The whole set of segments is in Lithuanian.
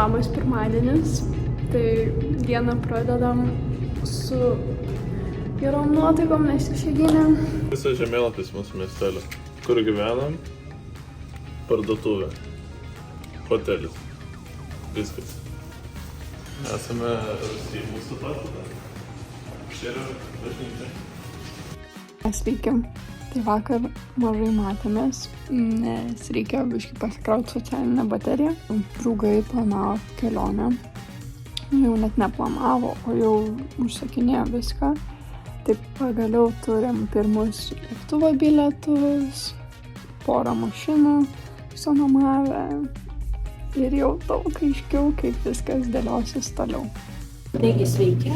Labas pirmadienis. Tai dieną pradedam su gerom nuotaikom, nes išėginė. Visas žemėlapis mūsų miestelio. Kur gyvenam? Parduotuvė. Hotelis. Viskas. Esame Rusijai mūsų pastatą. Čia yra bažnyčia. Sveiki. Tai vakar mažai matėmės, nes reikėjo biškį pasikrauti socialinę bateriją. Draugai planavo kelionę. Jau net neplanavo, o jau užsakinėjo viską. Taip pagaliau turim pirmus lėktuvo bilietus, porą mašinų sunuomavę ir jau daug aiškiau, kaip viskas dėliosis toliau. Taigi sveiki,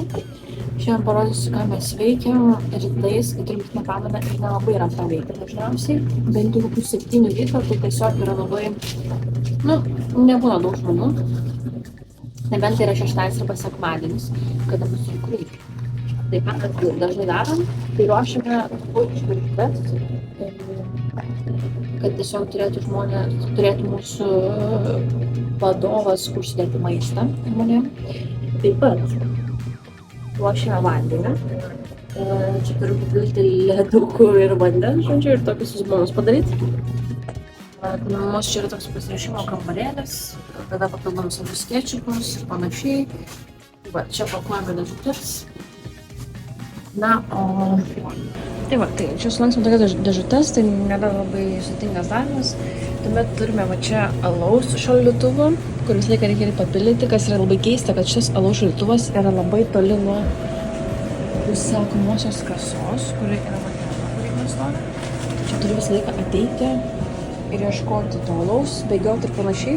šiandien parodysiu, ką mes veikiam rytais, kai turbūt nepamena ir nelabai yra ką veikti dažniausiai. Bent jau kokių 7 ryto, tai tiesiog yra labai, nebūna daug žmonių. Nebent tai yra šeštadienis arba sekmadienis, kada bus sunku reikia. Taip pat, kad dažnai darom, tai ruošiame virtuvės, kad tiesiog turėtų mūsų vadovas užsidėti maistą žmonėm. Taip pat ruošiame vandenį. Čia turiu papilti ledukų ir vandens, žodžiu, ir tokius susibonus padaryti. Mūsų čia yra toks pasiruošimo kambarėlis, tada papildom savus kečiupus ir panašiai. Va, čia pakuojame dėžutes. Tai čia sulanksime tokias dėžutes, tai nėra labai sudėtingas darbas. Tuomet turime va čia alaus šaldytuvą, kur visą laiką reikia papildyti, kas yra labai keista, kad šis alaus šaldytuvas yra labai toli nuo užsakomosios kasos, kuri yra kur mes norime. Čia turiu visą laiką ateiti ir ieškoti to alaus, bėgioti ir panašiai,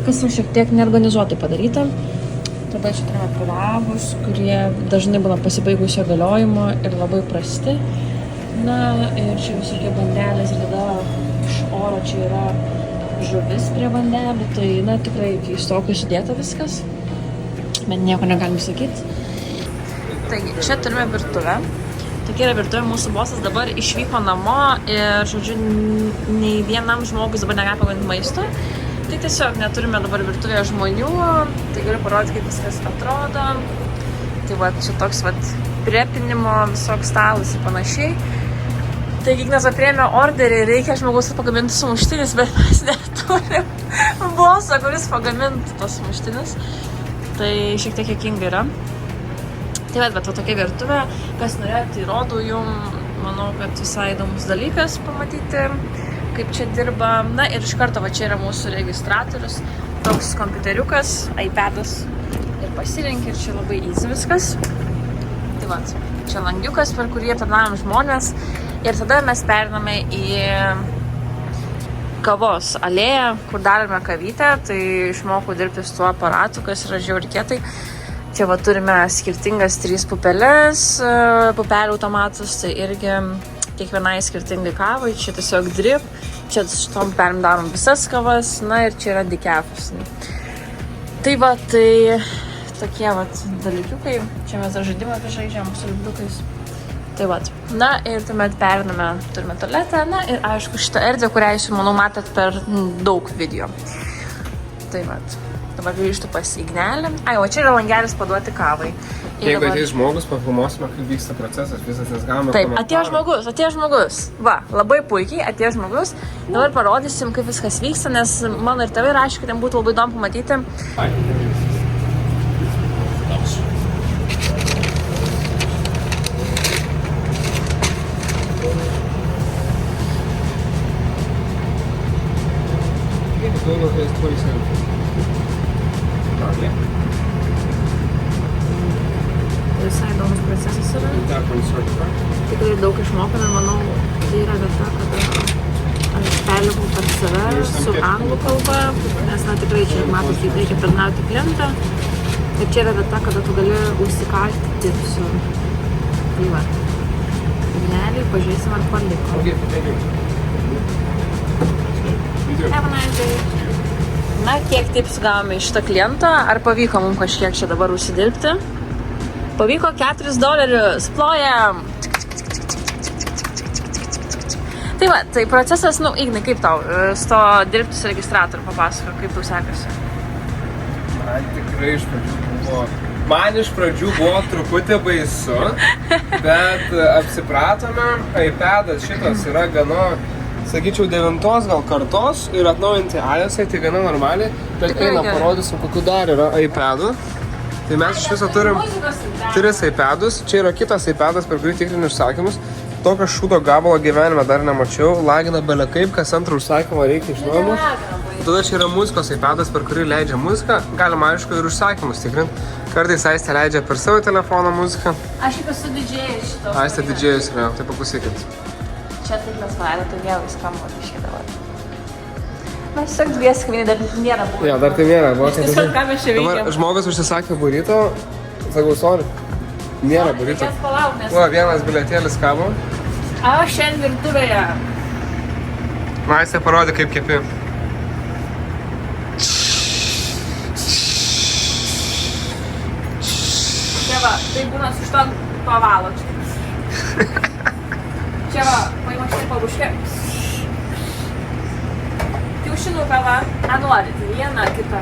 kas yra šiek tiek neorganizuotai padaryta. Tada čia turime pilavus, kurie dažnai būna pasibaigusio galiojimo ir labai prasti. Ir čia visokie bandelės ir tada iš oro čia yra žuvis prie bandelių, tai tikrai keistokai sudėta viskas, bet nieko negalim sakyti. Taigi, čia turime virtuvę. Tokia yra virtuvė, mūsų bosas dabar išvyko namo ir, žodžiu, nei vienam žmogus dabar negali pagaminti maisto. Tai tiesiog neturime dabar virtuvėje žmonių, tai galiu parodyti, kaip viskas atrodo. Tai va, čia toks prepinimo visoks stalas ir panašiai. Taigi Ignas priėmė orderį, reikia žmogaus pagaminti sumuštinis, bet mes neturim bosą, kuris pagamintų tos sumuštinis. Tai šiek tiek juokinga yra. Tai bet tokia virtuvė, kas norėjo, tai rodau jum, manau, kad visai įdomus dalykas pamatyti, kaip čia dirba. Ir iš karto va čia yra mūsų registratorius, toks kompiuteriukas, iPadas ir pasirenki ir čia labai easy viskas. Tai va, čia langiukas, per kurį aptarnaujam žmonės. Ir tada mes periname į kavos alėją, kur darome kavytę, tai išmokau dirbti su tuo aparatu, kas yra žiauriai kietai. Čia va turime skirtingas 3 pupelės, pupelių automatus, tai irgi kiekvienai skirtingai kavai, čia tiesiog drip, čia šitom perim darom visas kavas, ir čia yra decafus. Tai va, tai tokie dalykiukai, čia mes dar žaidimą žaidžiam su lipdukais. Tai va, ir tuomet periname, turime tualetą, ir aišku šitą erdvę, kurią jūs, manau, matėt per daug video. Tai va, dabar grįžtu pas Ignelį. O čia yra langelis paduoti kavai. Jeigu ateis žmogus, pafilmuosime, kaip vyksta procesas, visas nes gavome komentarą. Taip, atėjo žmogus. Va, labai puikiai, atėjo žmogus. Dabar parodysim, kaip viskas vyksta, nes mano ir tėvai rašė, kad jam būtų labai įdomu pamatyti. Visai įdomus procesas yra. Tikrai daug išmokome, manau, tai yra vieta, kada aš perlipau per save su anglų kalba, nes tikrai čia matos, kaip reikia aptarnauti klientą. Ir čia yra vieta, kada tu gali užsikalti dirbsiu. Tai va, Ignelį, pažiūrėsim, ar paliko. Have a nice day. Kiek taip sugavome iš šitą klientą, ar pavyko mums kažkiek čia dabar užsidirbti? Pavyko $4, plojam! Tai va, tai procesas, Ignai, kaip tau su to dirbti su registratoriu, papasako, kaip tau sekasi? tikrai iš pradžių buvo. Man iš pradžių buvo truputį baisu, bet apsipratome. iPadas šitas yra gana, sakyčiau, 9 gal kartos ir atnaujinti iOS-ai, tai gana normaliai. Bet eina, parodysim, kokiu dar yra iPadų. Tai mes iš viso turim 3 iPadus. Čia yra kitas iPadas, per kurį tikrini užsakymus. Tokio šūdo gabalo gyvenime dar nemačiau. Lagina bele kaip, kas antrą užsakymą reikia iš nuomos. Tada čia yra muzikos iPadas, per kurį leidžia muziką. Galima, aišku, ir užsakymus tikrinti. Kartais Aistė leidžia per savo telefoną muziką. Aš jau esu didžėjus šito. Aistė didžėjus yra, tai paklausykit. Čia taip mes valaidotų vėl skamba biškį dabar. Mes tiesiog dviesi, kai dar nėra buvo. Jo, dar tai nėra. Tiesiog ką mes čia veikiam. Dabar žmogus užsisakė burrito. Sakau, sorry. Nėra burrito. Reikės palauk, nes... Va, vienas bilietėlis kabo. Aš šiandien virtuvėje. Aistė parodė, kaip kepi. Čia va, tai būna su šito pavalo čia. Čia va, paima šitą pabuškę. Kiaušinuką va, norit, vieną, kitą.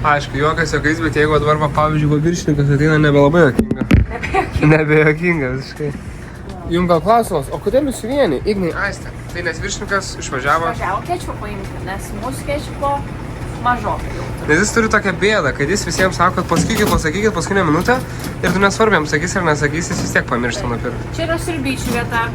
Aišku, juokas juokais, bet jeigu dabar, pavyzdžiui, viršininkas ateina, nebelabai juokinga. Nebejuokinga visiškai. Jums gal klausimas, o kodėl jūs vieni? Ignai, Aistė. Tai nes viršininkas išvažiavo. Važiavo kečupo paimti, nes mūsų kečupo mažokai jau. Nes jis turi tokią bėdą, kad jis visiems sako, kad pasakykit paskutinę minutę ir tu nesvarbi, jam sakysi ar nesakysi, jis vis tiek pamiršta nupirkti. Čia yra sriubyčių vieta.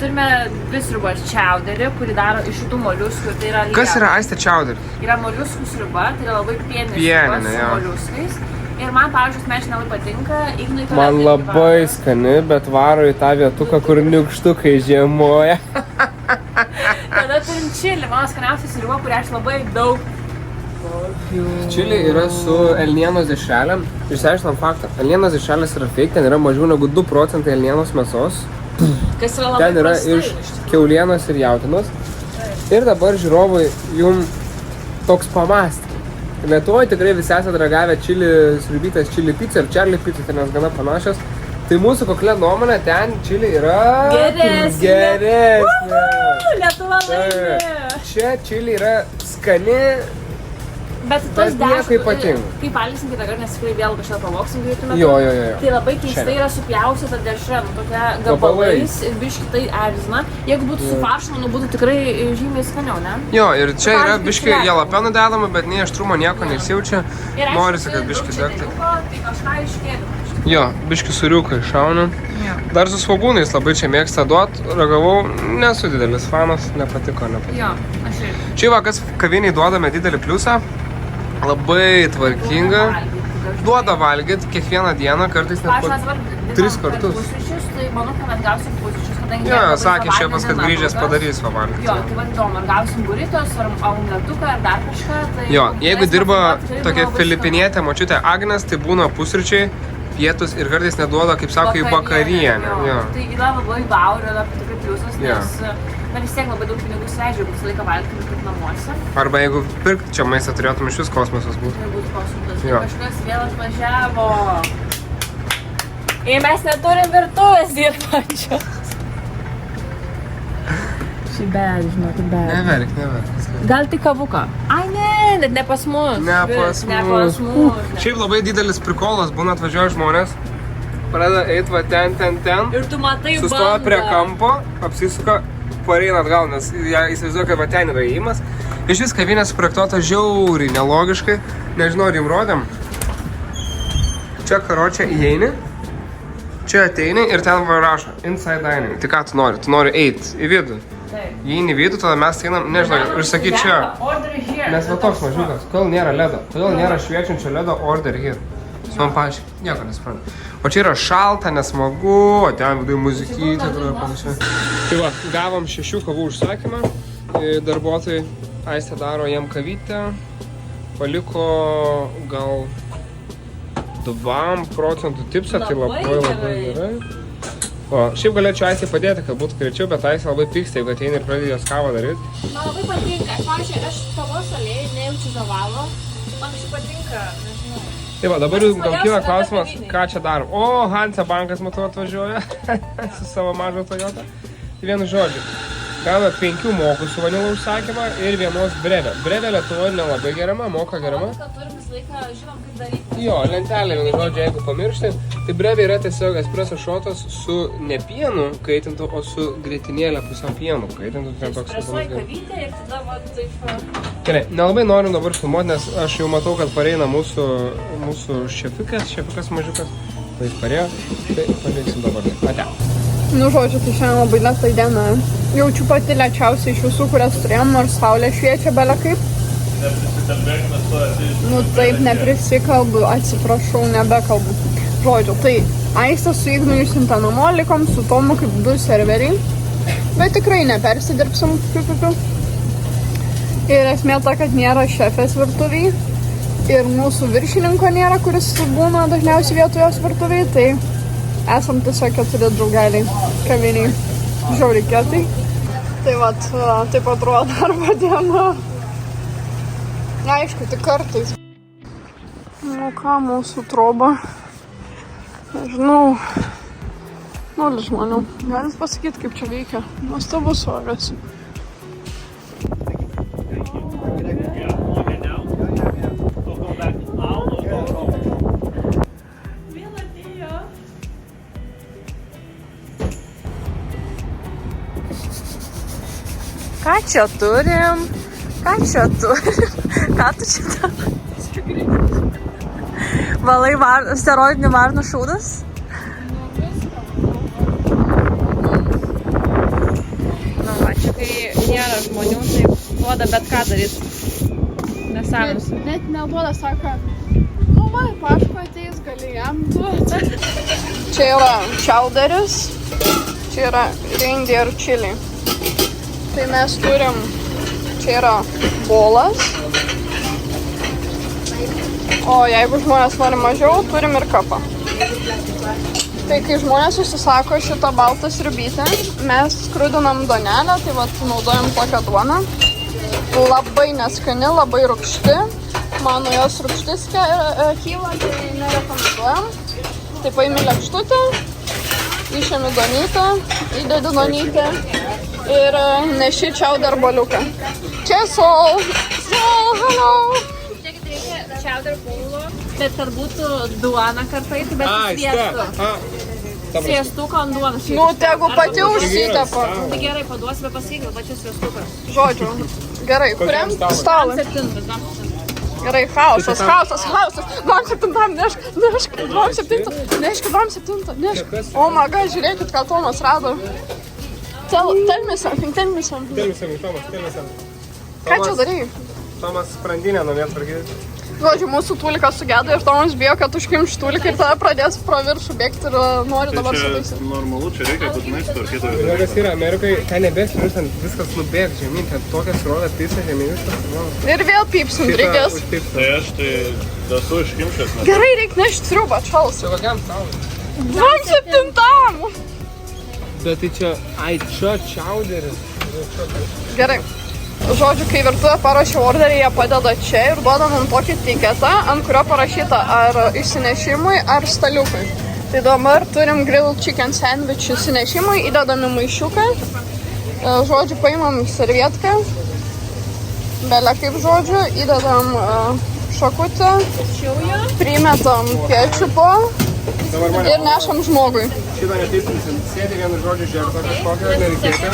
Turime dvi sriubas čiauderį, kurį daro iš šitų moliuskų. Tai yra Kas yra Aistė čiauderį? Yra moliuskų sriuba, tai yra labai pieninė sriuba su moliuskais. Ir man, pavyzdžiui, asmeniškai labai patinka. Ignui man labai skani, bet varo į tą vietuką, kur niukštukai žiemoja. Tada turim čili, mano skaniausia sriuba, kurią aš labai daug. Čili yra su elnienos dešrelėm. Išsiaiškinam faktą. Elnienos dešrelės yra fake, ten yra mažiau negu 2% elnienos mėsos. Kas yra labai ten yra iš kiaulienos ir jautienos. Ir dabar žiūrovai jum toks pamąstymas. Lietuvoje tikrai visi esate ragavę čili sriubytės, čili pizza ir čarli pizza, tai nes gana panašios. Tai mūsų kokia nuomonė, ten čili yra geresnė. Lietuva laimė. Čia čili yra skani. Bet tos nieko ypatingo. Kai paliksim kitą kartą, nes tikrai vėl kažką pavoksim greitų metu. Jo. Tai labai keistai yra supjaustyta dešra, tokia gabalais ir biški tai erzina. Jeigu būtų su faršu, manau, būtų tikrai žymiai skaniau, ne? Jo, ir čia yra biški jalapenų dedama, bet nei aštrumo nieko nesijaučia. Norisi, kad biški degtų. Tai kažką iškėlė. Jo, biški suriukai šauna. Dar su svogūnais labai čia mėgsta duot. Ragavau, nesu didelis fanas, nepatiko. Jo, aš ir. Čia va, kas kaviniai duodame didelį pliusą. Labai tvarkinga. Duoda valgyt kiekvieną dieną, kartais net 3 kartus. Pusryčius, tai manau, kad mes gausim pusryčius, kadangi... Jo, sakė šefas, kad grįžęs padarys pavalgyti. Jo, tai vadom, ar gausim burritos, ar omletuką, ar dar kažką, tai... Jo, jeigu dirba tokia filipinietė močiutė Agnes, tai būna pusryčiai, pietus ir kartais neduoda, kaip sako, į vakarienę. Tai yra labai wow, yra tikrai pliusas, nes... Na vis tiek labai daug pinigų sleidžia, jeigu visą laiką valgyti kaip namuose. Arba jeigu pirkti čia maistą, turėtum iš vis kosmosas būti. Tai būtų kosmosas. Kažkas vėl atvažiavo. Ir mes neturim virtuvės dirbančios. Šį bed, žinokit, bed. Neverk. Gal tik kavuką? Ai ne, ne pas mus. Ne pas mus. Šiaip labai didelis prikolas, būna atvažiuoja žmonės. Pradeda eit va ten. Ir tu matai bandą. Sustoja prie kampo, apsisuka. Pareina atgal, nes įsivaizduoju, kad va ten yra įėjimas. Iš vis kavinė suprojektuota žiauriai nelogiškai. Nežinau, ar jums rodėm. Čia karočią įeini, čia ateini ir ten va rašo Inside Dining. Tai ką tu nori? Tu nori eit į vidų. Įeini į vidų, tada mes einam, nežinau, ir sakyt čia. Nes va toks mažiukas, kodėl nėra ledo? Kodėl nėra šviečiančio ledo order here? Man paaiškiai, nieko nesuprantu. O čia yra šalta, nesmagu, o ten viduje muzikytė ir panašiai. Tai va, gavom 6 kavų užsakymą. Darbuotojai Aistė daro jam kavytę. Paliko gal 2% tipsą, tai labai gerai. O, šiaip galėčiau Aistė padėti, kad būtų greičiau, bet Aistė labai pyksta, jeigu ateina ir pradėjo jos kavą daryti. Man labai patinka. Pavyzdžiui, aš kavos alėjai nejaučiu zavalo. Man šiaip patinka, nežinau. Tai va, dabar jums gal kyla klausimas, ką čia darom. O, Hansa bankas, matau, atvažiuoja su savo mažo Toyota. Tai vienu žodžiu. gauna 5 mokų su vanilų užsakymą ir vienos brevę. Brevė Lietuvoje nelabai gerama, moka gerama. Turim visą laiką, žinom, kaip daryti. Jo, lentelė, vienu žodžiu, jeigu pamiršti, tai brevė yra tiesiog espreso šotas su ne pienu kaitintu, o su grietinėlė pusiau pienu kaitintu. Espresuoji kavytę ir tada va taip... Gerai, nelabai norim dabar filmuoti, nes aš jau matau, kad pareina mūsų šefikas mažiukas. Tai jis parėjo, tai paveiksim dabar. Ate. Nu, žodžiu, tai šiandien labai lėta diena. Jaučiu pati lėčiausiai iš visų, kurias turėjom, nors saulė šviečia belė kaip. Neprisikalbėk, nes tu esi... Nu, taip, neprisikalbu, atsiprašau, nebekalbu. Žodžiu, tai Aistė su Ignu išsiuntė namo, likom su Tomu kaip 2 serveriai. Bet tikrai nepersidirbsim. Ir esmė ta, kad nėra šefės virtuviai. Ir mūsų viršininko nėra, kuris būna dažniausiai vietoje jos virtuviai. Tai esam tiesiog 4 draugeliai kaviniai. Žiauriai kietai. Tai vat, taip atrodo darbo diena. Aišku, tik kartais. Nu ką, mūsų troba. Nežinau. 0 žmonių. Galit pasakyti, kaip čia veikia. Nuostabus oras. Ką čia turim? Ką tu čia darai? Valai steroidinių varnų šūdas? Na, va, čia kai nėra žmonių, tai duoda bet ką daryti. Nesąmonės. Net neduoda, sako, nu va, pašku ateis, gali jam duoti. Čia yra chowderis, čia yra reindeer chili. Tai mes turim, čia yra bolas, o jeigu žmonės nori mažiau, turim ir kapą. Tai kai žmonės užsisako šitą baltą sriubytę, mes skrudinam duonelę, tai vat naudojam tokią duoną. Labai neskani, labai rūgšti. Mano jos rūgštis kyla, tai nerekomenduojam. Tai paimi lėkštutę, išėmi duonytę, įdedi duonytę. Ir neši chowder boliuką. Čia Sol, hello. Žiūrėkit, reikia chowder bolo, bet kad būtų duona kartais, bet sviestu. Sviestuką ant duonos. Nu, tegu pati užsitepa. Tai gerai, paduosime pasakyk, bet čia sviestukas. Žodžiu, gerai, kuriam stalui? 7. Gerai, chaosas. 2-7 nešk, 2-7, nešk. O my god, žiūrėkit, ką Tomas rado. Tell me something. Tomas. Ką čia darai? Tomas sprandinę namie tvarkyti. Žodžiu, mūsų tūlikas sugedo ir Tomas bijo, kad užkimš tūliką ir tada pradės pro viršų bėgti ir nori dabar sutaisyti. Čia normalu, čia reikia būtinai sutvarkyti. Žinogas yra, Amerikai ten nebės, viskas nubėg žemyn, ten tokias roda pisa žemyn, viskas. Ir vėl pypsim, reikės. Tai aš tai esu iškimšęs. Gerai, reikia nešti sriubą, čals. Čia kokiam stalui? 2-7. Bet tai čia, čia chowderis. Gerai. Žodžiu, kai virtuvė parašė orderį, jie padeda čia ir duoda mums tokį tiketą, ant kurio parašyta ar išsinešimui, ar staliukui. Tai dabar turim grilled chicken sandwich išsinešimui, įdedam į maišiuką. Žodžiu, paimam servietkę, belė kaip žodžiu, įdedam šakutę, primetam kečupo ir nešam žmogui. Šitą neteisinsim, sėdi vienu žodžiu žerto kažkokią, nereikėtų.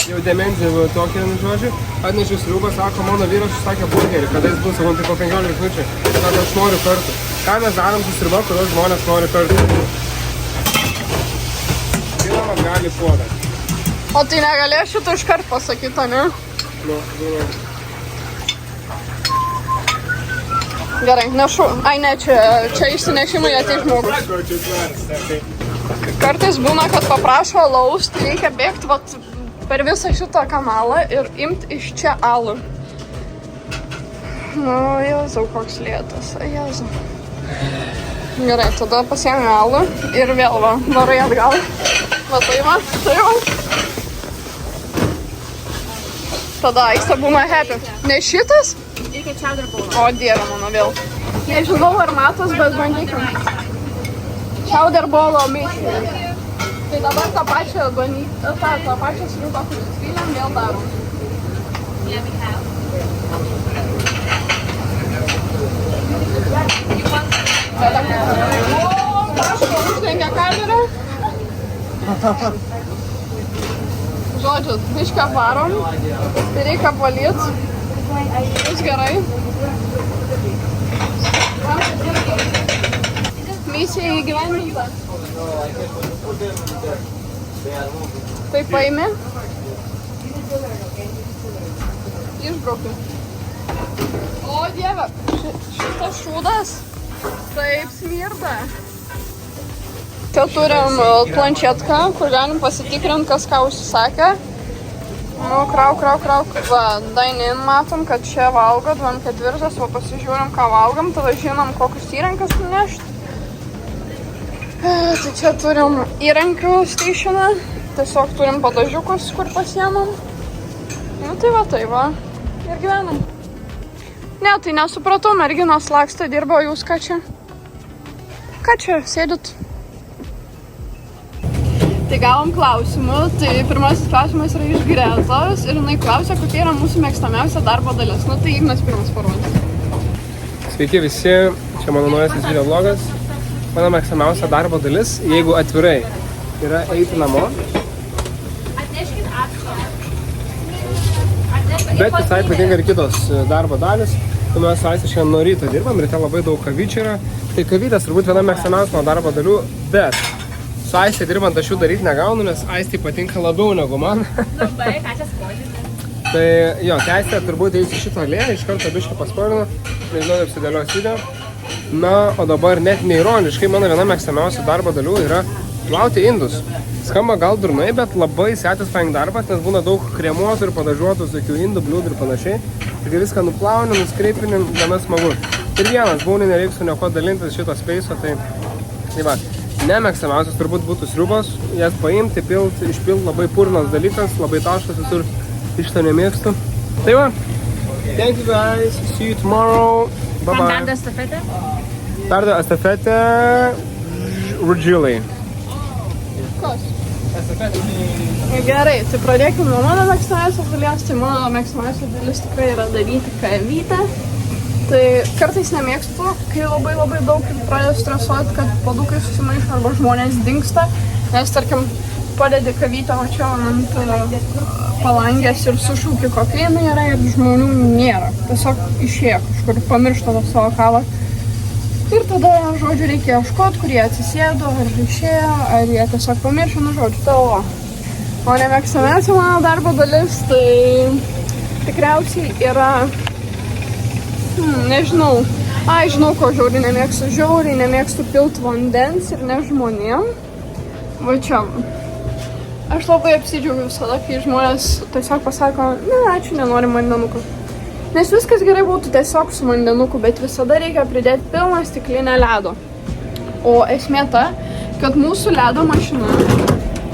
Jau demencija tokia vienu žodžiu. Atnešiu sriubą, sako, mano vyras užsakė burgerį, kada jis bus, sakau, tai po 15 minučių. Sako, aš noriu kartų. Ką mes darom su sriuba, kodėl žmonės nori kartų? Žinoma, gali puodą. O tai negalėjo šitą iškart pasakyti, ne? Nu, žinoma. Gerai, nešu. Ai ne, čia išsinešimai ateis žmogus. Kartais būna, kad paprašo alaus, tai reikia bėgti vat, per visą šitą kanalą ir imti iš čia alų. Nu, Jėzau, koks lėtas, Jėzau. Gerai, tada pasiėmė alų ir vėl varai atgal. Va, tai va. Tada Aistė būna happy. Ne šitas? Reikia chowder bolo. O, Dieve mano vėl. Nežinau, ar matos, bet bandykim. Chowder bolo mėšinė. Tai dabar tą pačią sriubą, kur įsvylėm, vėl darom. O, prašau, uždengia kamerą. Žodžiu, bišką varom, tai reikia valyt. Bus gerai. Misija įgyvendinta. Tai paimi. Išbraukiu. O Dieve, šitas šūdas taip smirda. Čia turim planšetką, kur galim pasitikrinti, kas ką užsisakė. Nu, krauk. Va, Dainin matom, kad čia valgo, 24, va pasižiūrim, ką valgom, tada žinom, kokius įrankius nunešti. Tai čia turim įrankių stationą, tiesiog turim padažiukus, kur pasiemam. Nu, tai va, ir gyvenam. Ne, tai nesupratau, merginos laksto, dirbo, jūs ką čia? Ką čia, sėdit? Tai gavom klausimų, tai pirmasis klausimas yra iš Gretos ir jinai klausia, kokia yra mūsų mėgstamiausia darbo dalis. Nu, tai Ignas pirmas parodys. Sveiki visi, čia mano naujasis video vlogas. Mano mėgstamiausia darbo dalis, jeigu atvirai, yra eiti namo. Bet visai patinka ir kitos darbo dalis. Tai mes su Aiste šiandien nuo ryto dirbam, ryte labai daug kavyčių yra. Tai kavytės turbūt viena mėgstamiausia mano darbo dalių, bet su Aiste dirbant aš jų daryti negaunu, nes Aistei patinka labiau negu man. Labai, ką čia skolini? Tai jo, Aiste turbūt eis į šitą lėją, iš karto biškį paskolinu, nežinau, kaip sudėlios video. Na, o dabar net neironiškai mano viena mėgstamiausia darbo dalių yra plauti indus. Skamba gal durnai, bet labai satisfying darbas, nes būna daug kremuotų ir padažuotų tokių indų, bliūdų ir panašiai. Taigi viską nuplauni, nuskreipini, gana smagu. Ir vienas, būnai nereiks su nieko dalintis šito speiso, tai va. Nemėgstamiausias turbūt būtų sriubos, jas paimti, išpilti, labai purnas dalykas, labai taškas visur, iš to nemėgstu. Tai va, thank you guys, see you tomorrow, bye bye. Perda estafetę? Perda estafetę Rudžiulai. Kas? Gerai, tai pradėkime nuo mano mėgstamiausios dalies, tai mano mėgstamiausia dalis tikrai yra daryti kavytę. Tai kartais nemėgstu, kai labai daug pradeda stresuoti, kad padukai susimaišo arba žmonės dingsta, nes tarkim padedi kavytę va čia ant palangės ir sušūki kokia jinai yra ir žmonių nėra. Tiesiog išėjo kažkur, pamiršta savo kavą. Ir tada, žodžiu, reikia ieškoti, kur jie atsisėdo, ar išėjo, ar jie tiesiog pamiršo, nu žodžiu, tavo. O nemėgstamiausia mano darbo dalis, tai tikriausiai yra, nežinau, žinau, ko žiauriai nemėgstu pilti vandens ir ne žmonėm. Va čia. Aš labai apsidžiaugiu visada, kai žmonės tiesiog pasako, ne, ačiū, nenoriu vandenuko. Nes viskas gerai būtų tiesiog su vandenuku, bet visada reikia pridėti pilną stiklinę ledo. O esmė ta, kad mūsų ledo mašina,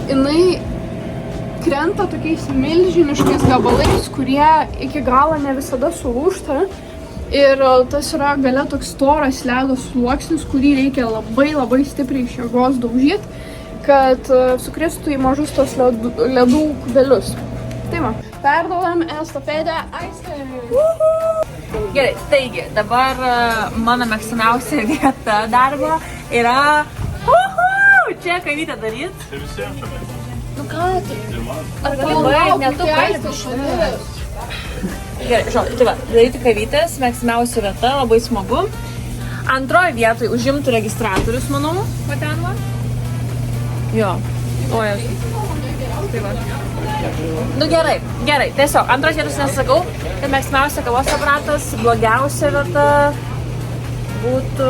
jinai krenta tokiais milžiniškais gabalais, kurie iki galo ne visada sulūžta. Ir tas yra gale toks storas ledo sluoksnis, kurį reikia labai stipriai iš jėgos daužyti, kad sukristų į mažus tos ledų kubelius. Tai va, perduodam estafetę Aistei. Gerai, taigi, dabar mano mėgstamiausia vieta darbo yra čia kavytę daryt. Tai visiems čia mėgstu. Nu ką tai? Ar Labai, ne tu Aistei šalis. Gerai, žodžiu, tai va, daryti kavytės, mėgstamiausia vieta, labai smagu. Antroje vietoje užimtų registratorius, manau, va ten va. Jo, tai va. Nu gerai, tiesiog, antros vietos nesakau, kad mėgstamiausia kavos aparatas, blogiausia vieta būtų...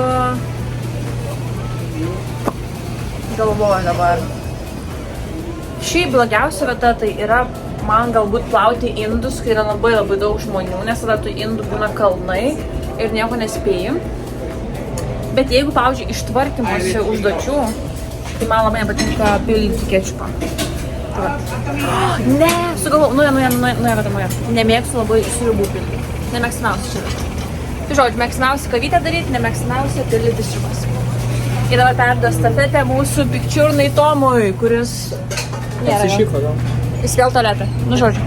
Galvoju dabar. Šiaip blogiausia vieta tai yra man galbūt plauti indus, kai yra labai daug žmonių, nes tada tų indų būna kalnai ir nieko nespėjim. Bet jeigu, pavyzdžiui, iš tvarkymosi užduočių, tai man labai nepatinka pildyti kečupą. Ne, sugalvojau, nuėjo. Nemėgstu labai sriubų pildyti. Nemėgstamiausia čia vieta. Tai žodžiu, mėgstamiausia kavytę daryti, nemėgstamiausia pildyti sriubas. Ir dabar perduos stafetę mūsų pikčiurnai Tomui, kuris... Apsišyko, gal? Jis vėl tualetą. Nu, žodžiu.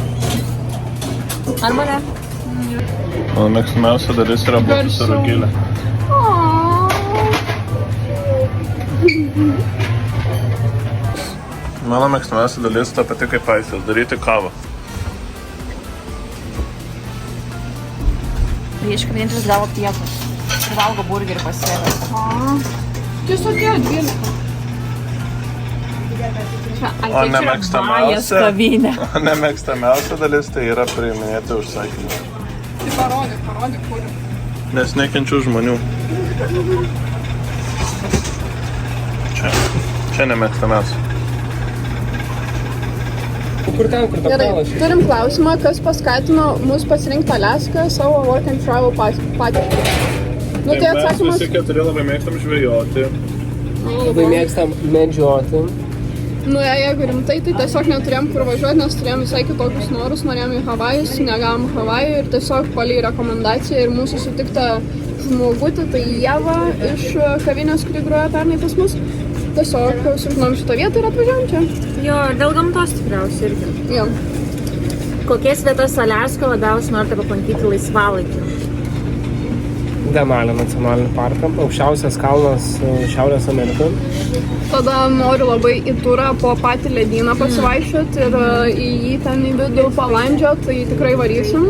Arba ne? Mano mėgstamiausia dalis yra būti su rugilė. Mano mėgstamiausia dalis ta pati kaip aistės, daryti kavą. Prieškai vienintelis gavo pietus. Ir valgo burgerį pasėdęs. Tiesiog jie 12. O nemėgstamiausia dalis tai yra priiminėti užsakymą. Tai parodyk, kur. Nes nekenčiu žmonių. Čia nemėgstamiausia. Kur ten, kur ta Gerai, palas? turim klausimą, kas paskatino mus pasirinkti Aliaską savo work and travel patirtį. Nu tai atsakymas... Mes visi keturi labai mėgstam žvejoti. Labai mėgstam medžioti. Nu, jeigu rimtai, tai tiesiog neturėjom kur važiuoti, nes turėjom visai kitokius norus, norėjom į Havajus, negavom Havajų ir tiesiog palei rekomendaciją ir mūsų sutikta žmogutį, tai Ieva iš kavinės, kuri groja pernai pas mus. Tiesiog sužinom šitą vietą ir atvažiavom čia. Jo, dėl gamtos tikriausiai irgi. Jo. Kokias vietas Aliasko labiausiai norite aplankyti laisvalaikiu? Denalio nacionalinį parką, aukščiausias kalnas Šiaurės Amerikoje. Tada noriu labai į turą po patį ledyną pasivaikščioti ir į jį ten į vidų palandžiot, tai tikrai varysim.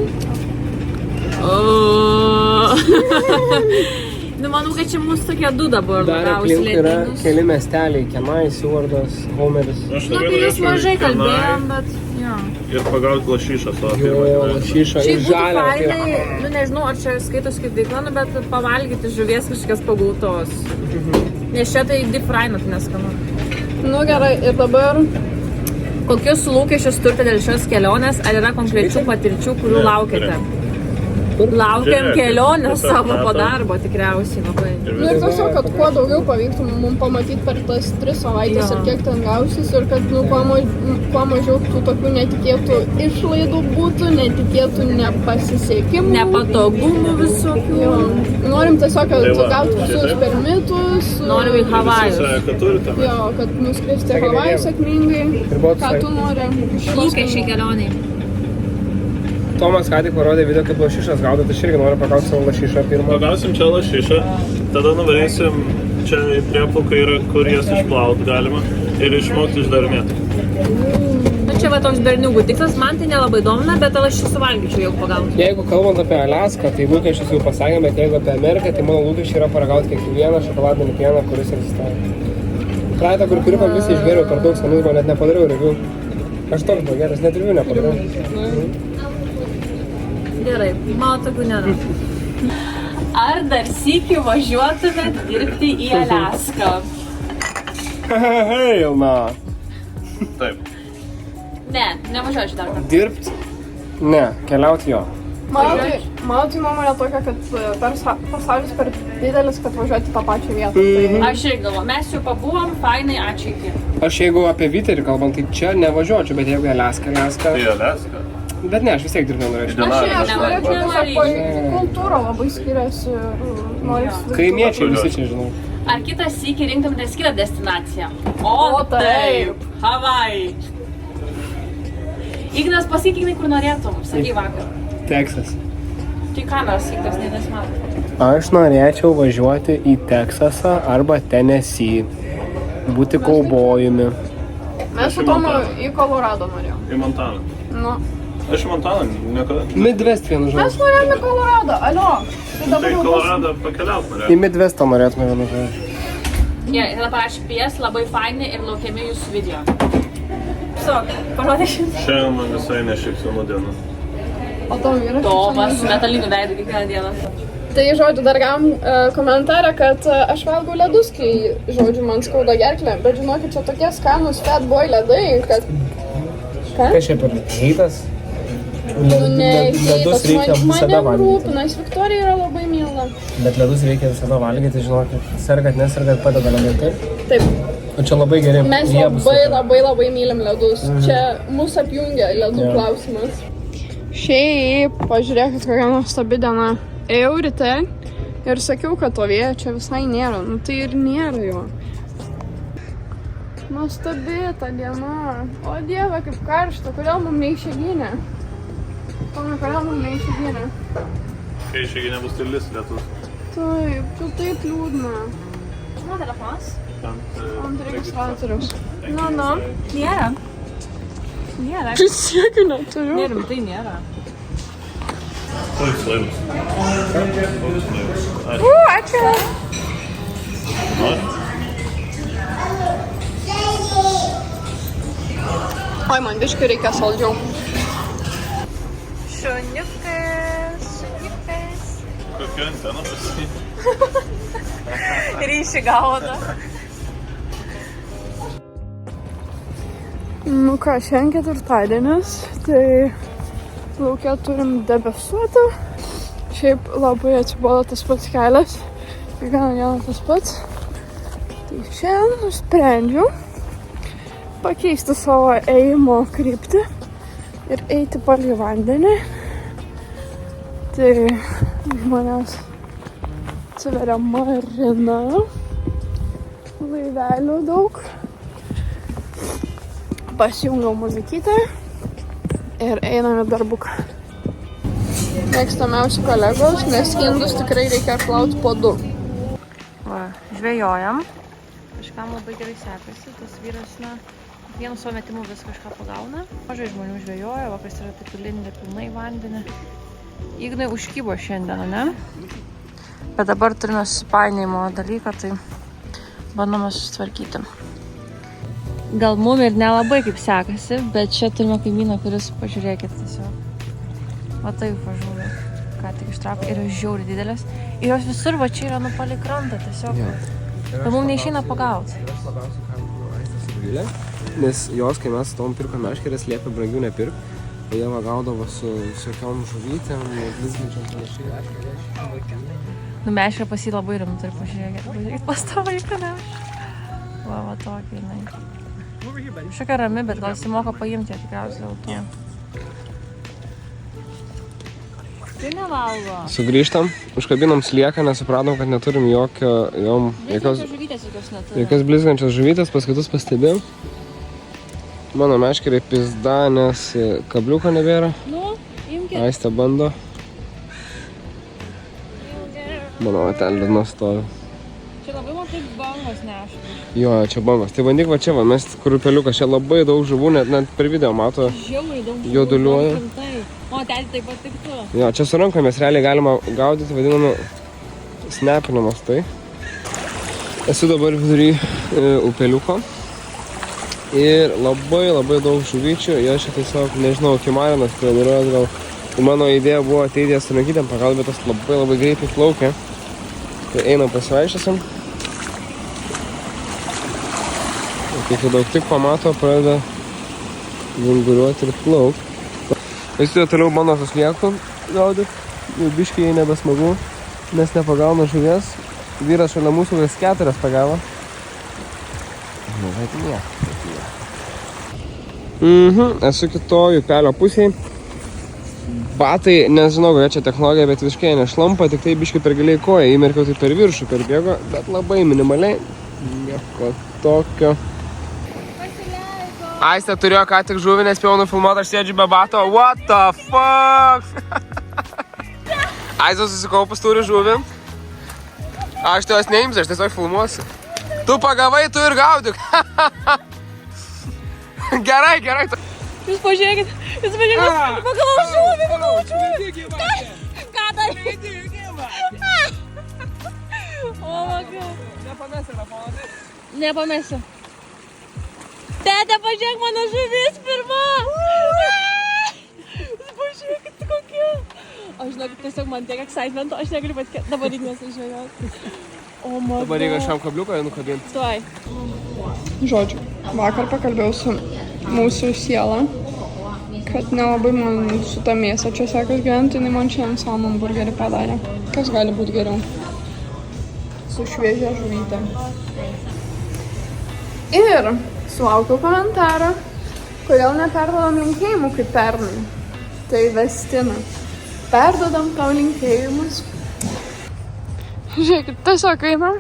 Nu, manau, kad čia mūsų tokie du dabar Dar labiausiai aplink yra ledynus. keli miesteliai, Kenai, Sewardas, Homeris. Nu, apie jūs mažai kalbėjom, bet jo. Ir pagauti lašyšą savo Jo, lašyšą Šiaip ir būtų žalę. fainai, nu nežinau, ar čia skaitos kaip veikla, nu, bet pavalgyti žuvies kažkokias pagautos. Nes čia tai deep fry, tai neskanu. Nu gerai, ir dabar Kokius lūkesčius turite dėl šios kelionės, ar yra konkrečių patirčių, kurių laukiate? Laukiam Žiūrėk, kelionės tiesiog savo po matom. darbo tikriausiai labai. nu ir tiesiog, kad kuo daugiau pavyktų mums pamatyti per tas 3 savaitės Jo. ir kiek ten gausis ir kad nu, kuo mažiau tų tokių netikėtų išlaidų būtų, netikėtų nepasisekimų. Nepatogumų visokių. Jo. Norim tiesiog, kad Tai va, gauti visus taip. permitus. Norim į Havajus. Kad turite. Jo, kad nuskristi Havajus sėkmingai. Ką tu nori? Lūkesčiai kelioniai. Tomas ką tik parodė video, kaip lašyšas gaudo, tai aš irgi noriu pagauti savo lašyšą pirmą. Pagausim čia lašyšą, tada nuvarysim čia į prieplauką yra, kur jas išplaut galima ir išmokti išdarinėti. Nu čia va toks berniukų tikslas, man tai nelabai domina, bet aš šį suvalgyčiau jau pagauti. Jeigu kalbant apie Aliaską, tai lūkesčius jau pasakėme, bet jeigu apie Ameriką, tai mano lūkesčiai yra paragauti kiekvieną šokoladinį pieną, kuris egzistuoja. Praeitą, kur pirmą visą išgėriau per daug skanus, bet net nepadariau review. Aš toks buvo geras, net review nepadariau. Gerai, mano tokių nėra. Ar dar sykį važiuotumėt dirbti į Aliaską? Hell no. Taip. Ne, nevažiuočiau dar kartą. Dirbt? Ne, keliauti jo. Mano tai nuomonė tokia, kad pasaulis per didelis, kad važiuoti tą pačią vietą. Tai Aš irgi galvoju, mes jau pabuvom, fainai, ačiū iki. Aš jeigu apie Viterį kalbant, tai čia nevažiuočiau, bet jeigu Aliaską. Tai Aliaska. Bet ne, aš vis tiek dirbti nenorėčiau. aš norėčiau tiesiog nevaryčiau. kultūra labai skiriasi. Kaimiečiai visi čia žinau. Ar kitą sykį rinktumėtės kitą destinaciją? O, taip. Havajai. Ignas, pasakyk, kur norėtum, sakai vakar. Teksas. Tai kameros įktas, nesmato. Aš norėčiau važiuoti į Teksasą arba Tennessee. Būti kaubojumi. Mes su Tomu į Kolorado norėjom. Į Montaną. Nu. Aš į Montaną niekada. Midwest vienu Mes žodžiu. norėjom į Kolorado, alio. Tai dabar Tai jau bus. Kolorado pakeliaut Į norėjau. Midwestą norėtume vienu žodžiu. Gerai, tada parašy PS, labai faini ir laukiami jūsų video. Tiesiog, parodė šitą. Šiandien man visai nešypsenų diena. O Tom vyras. Tomas su metaliniu veidu kiekvieną dieną. Tai, žodžiu, dar gavom komentarą, kad aš valgau ledus, kai, žodžiu, man skauda gerklę. Bet žinokit, čia tokie skanus fat boy ledai, kad... Ką? Kas čia per heitas? Nu, ne, Ledus reikia visada mane valgyti. rūpinas, Viktorija yra labai miela. Bet ledus reikia visada valgyti, žinokit. Sergat, nesergat, padeda ledai, taip? Taip, O čia labai geri. mes riebūs labai mylim ledus. Čia mus apjungia ledų klausimas. Šiaip, pažiūrėkit, kokia nuostabi diena. Ėjau ryte Ir sakiau, kad to vėjo čia visai nėra. Nu tai ir nėra jo. Nuostabi ta diena. O Dieve, kaip karšta. Kodėl mums neišėginė? Kodėl mums neišėginė? Kai išėginė bus tylis lietus. Taip, čia taip liūdna. Mano telefonas? Ant registratoriaus. Nu. Nėra. Nėra. Prisiekiu neturiu. Nerimtai nėra. Koks laivas? Ačiū. Oi, man biškai reikia saldžiau. Šuniukas. Kokia antena pasakyti? Ryšį gauda. Nu ką, šiandien ketvirtadienis, tai lauke turim debesuotą. Šiaip labai atsibodo tas pats kelias, kiekvieną dieną tas pats. Tai šiandien nusprendžiau pakeisti savo ėjimo kryptį ir eiti palei vandenį. Tai žmonės atsiveria marina, laivelių daug. Pasijungiau muzikytę ir einame darbuką. Mėgstamiausi kolegos, nes indus tikrai reikia plauti po 2. Va, žvejojam. Kažkam labai gerai sekasi. Tas vyras, vienu savo metimu vis kažką pagauna. Mažai žmonių žvejoja, vakas yra taip įlindę pilnai vandenį. Ignai užkybo šiandien, ne? Bet dabar turime susipainėjimo dalyką, tai bandome susitvarkyti. Gal mum ir nelabai kaip sekasi, bet čia turime kaimyną, kuris, pažiūrėkit, tiesiog. Va taip važiuoja, ką tik ištraukia ir jos žiauriai didelės. Ir jos visur va čia yra palei krantą tiesiog. Bet mums neišeina pagauti. Ir aš labiausiai kalbinu Aistę su Dovilė, nes jos, kai mes su tom pirko meškerės, liepė brangių nepirk. Jie va gaudavo su visokiom žuvytėm, blizginčiom panašiai. Nu, meškerė pas jį labai rimta ir pažiūrėkit pastovai kanešą. Va tokį, jinai. Šokia rami, bet gal jis moka paimti tikriausiai dėl to. Tai nevalgo. Sugrįžtam, užkabinom slieką, nes supratom, kad neturim jokios blizgančios žuvytės, paskaitus pastebėjom. Mano meškeriai pizda, nes kabliuko nebėra. Nu, imkit. Aistė bando. Mano ten liūdna stovi. Čia labai man taip bangos neša. Jo, čia bangos. Tai bandyk va čia, va, mes kur upeliukas, čia labai daug žuvų, net per video mato. Žiauriai daug žuvų. Joduliuoja. O, ten taip pat tiktų. Jo, čia su rankomis realiai galima gaudyti, vadinami snapinamas tai. Esu dabar vidury upeliuko. Ir labai daug žuvyčių. Jie čia tiesiog, nežinau, kimarinas treniruojas gal. Tai mano idėja buvo ateiti jas su rankytėm pagalbėt, bet tas labai greitai plaukia. Tai einam pasivaikščiosim. Kiek daug tik pamato, pradeda vinguriuoti ir plaukti. Jis toliau bando su slieku gaudyt. Jau biškai jai nebesmagu, nes nepagauna žuvies. Vyras šalia mūsų vis 4 pagavo. Nu, bet nieko. Esu kitoj upelio pusėj. Batai, nežinau, kokia čia technologija, bet visiškai nešlampa, tik tai biškai per giliai koją. Įmerkiau tai per viršų, per bėgo, bet labai minimaliai. Nieko tokio. Aistė turėjo ką tik žuvį, nespėjau nufilmuoti, aš sėdžiu be bato. What the fuck? Aistė susikaupus turi žuvį. Aš tai jos neimsiu, aš tiesiog filmuosiu. Tu pagavai, tu ir gaudyk. Gerai. Jūs pažiūrėkit, pagalau žuvį. Ką darai? O, maga. Nepamesiu. Tete, pažiūrėk mano žuvis pirma. Jūs pažiūrėkit kokia. Aš žinokit, tiesiog man tiek excitemento, aš negaliu patikėti. Dabar reikia nesužvejoti. O, maga. Dabar reikia šiam kabliuką nukabinti. Tuoj. Žodžiu, vakar pakalbėjau su mūsų siela, kad nelabai man su ta mėsa čia sekas gyventi, tai man šiandien salmon burgerį padarė. Kas gali būti geriau? Su šviežia žuvytė. Ir sulaukiau komentarą, kodėl neperdodam linkėjimų kaip pernai. Tai Vestina. Perdodam tau linkėjimus. Žiūrėkit, tiesiog einam.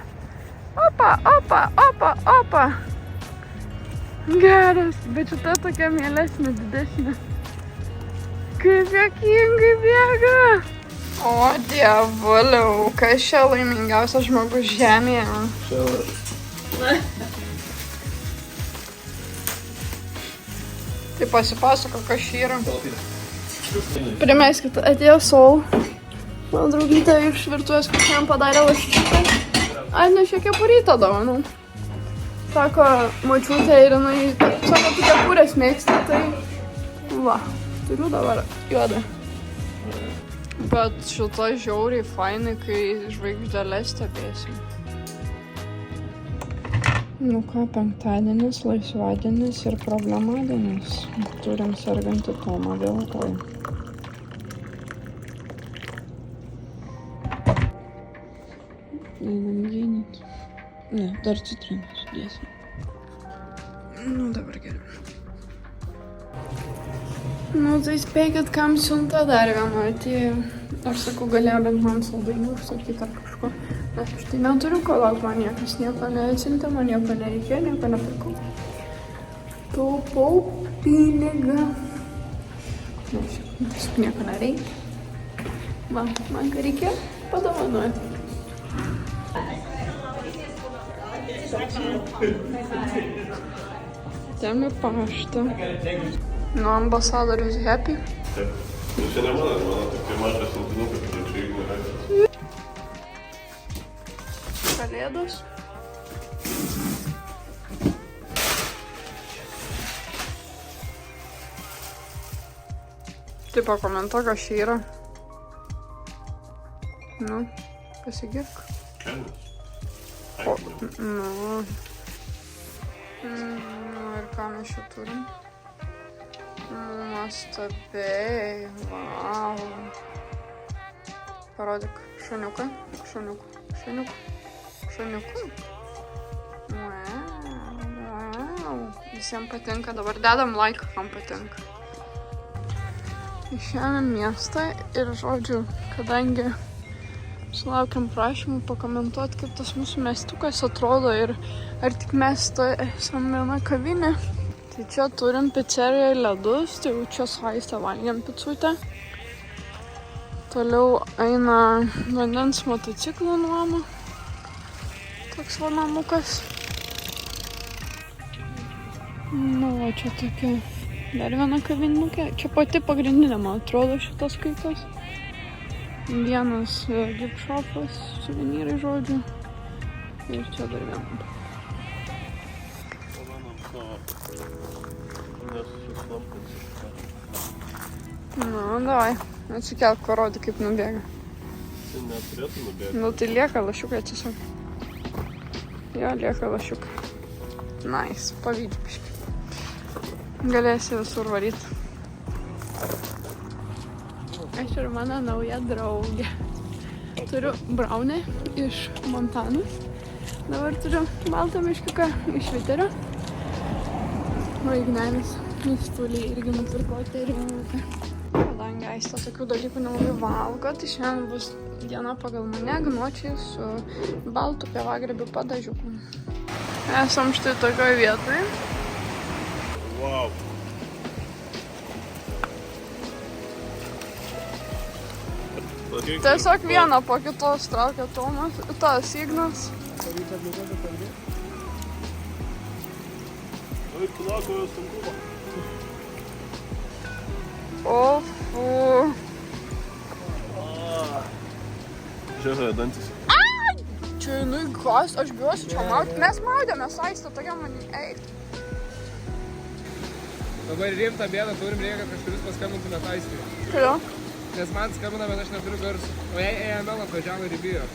Opa, opa, opa, opa. Geras, bet šita tokia mielesnė, didesnė. Kaip juokingai bėga. O dievuliau, kas čia laimingiausias žmogus žemėje? Čia aš. Tai pasipasako, kas čia yra. Primeskit, atėjo Sol. Mano draugytė iš virtuvės kažkam padarė lašišką. Atnešė kepurytą dovanų. Sako, močiutė ir jinai, sako, tu kepurės mėgsti, tai va, turiu dabar juodą. Bet šita žiauriai fainai, kai žvaigždėlės stebėsim. Nu ką, penktadienis, laisvadienis ir problemadienis. Turim sergantį Tomą vėl koj. Einam gynyti. Ne, dar citrinos dėsim. Nu, dabar geriau. Nu, tai spėkit, kam siunta dar viena atėjo. Aš sakau, galėjo bent man saldainių užsakyti ar kažko. Nes aš tai neturiu ko laukti, man niekas nieko neatsiuntė, man nieko nereikėjo, nieko nepirkau. Taupau pinigą. Nes nieko nereikia. Va, man ką reikėjo, padovanoti. Temi paštą. Nu, ambasadorius happy. Taip. Čia ne mano tokia maža saldinukas, tai čia ignoracijos. Kalėdos. Tai pakomentuok, kas čia yra. Nu, pasigirk. Kelnes. O, nu. Ir ką mes čia turim? Nuostabiai, vau. Parodyk šuniuką, šuniuką. Vau. Visiems patinka, dabar dedam like, kam patinka. Išėjome miestą ir žodžiu, kadangi sulaukiam prašymų pakomentuoti, kaip tas mūsų miestukas atrodo ir ar tik mes to esam viena kavinė. Tai čia turim pizzeriją ir ledus, tai jau čia su Aiste valgėm picutę. Toliau eina vandens motociklų nuoma. Toks va namukas. Nu, o čia tokia dar viena kavinukė. Čia pati pagrindinė, man atrodo, šitas skaitas. Vienas gift shopas, suvenyrai žodžiu. Ir čia dar viena. Nu, davai. Atsikelk, parodį, kaip nubėga. Tai neturėtų nubėgti. Nu, tai lieka lašiukai tiesiog. Jo, lieka lašiukai. Nice, pavydžiu biškį. Galėsi visur varyti. Aš ir mano nauja draugė. Turiu braunį iš Montanos. Dabar turiu baltą miškiuką iš Viterio. O Ignelis nustuliai irgi nupirko teriuką. Kadangi Aiste tokių dalykų nelabai valgo, tai šiandien bus diena pagal mane gnočiai su baltų pievagrybių padažiuku. Esam štai tokioj vietoj. Wow. Tiesiog vieną po kitos traukia Tomas, tas Ignas. Oi, kulakojo sunkumo. O, fu. Žiūrėjau, dantis. Čia, nu, kas, aš bijuosi čia maudyti. Mes maudėmės, Aiste, tokia manį, eik. Dabar rimtą bėdą turim, reikia, kad kažkuris paskambintumėt Aistei. Kodėl? Nes man skambina, bet aš neturiu garso. O jei EML atvažiavo ir įbijo.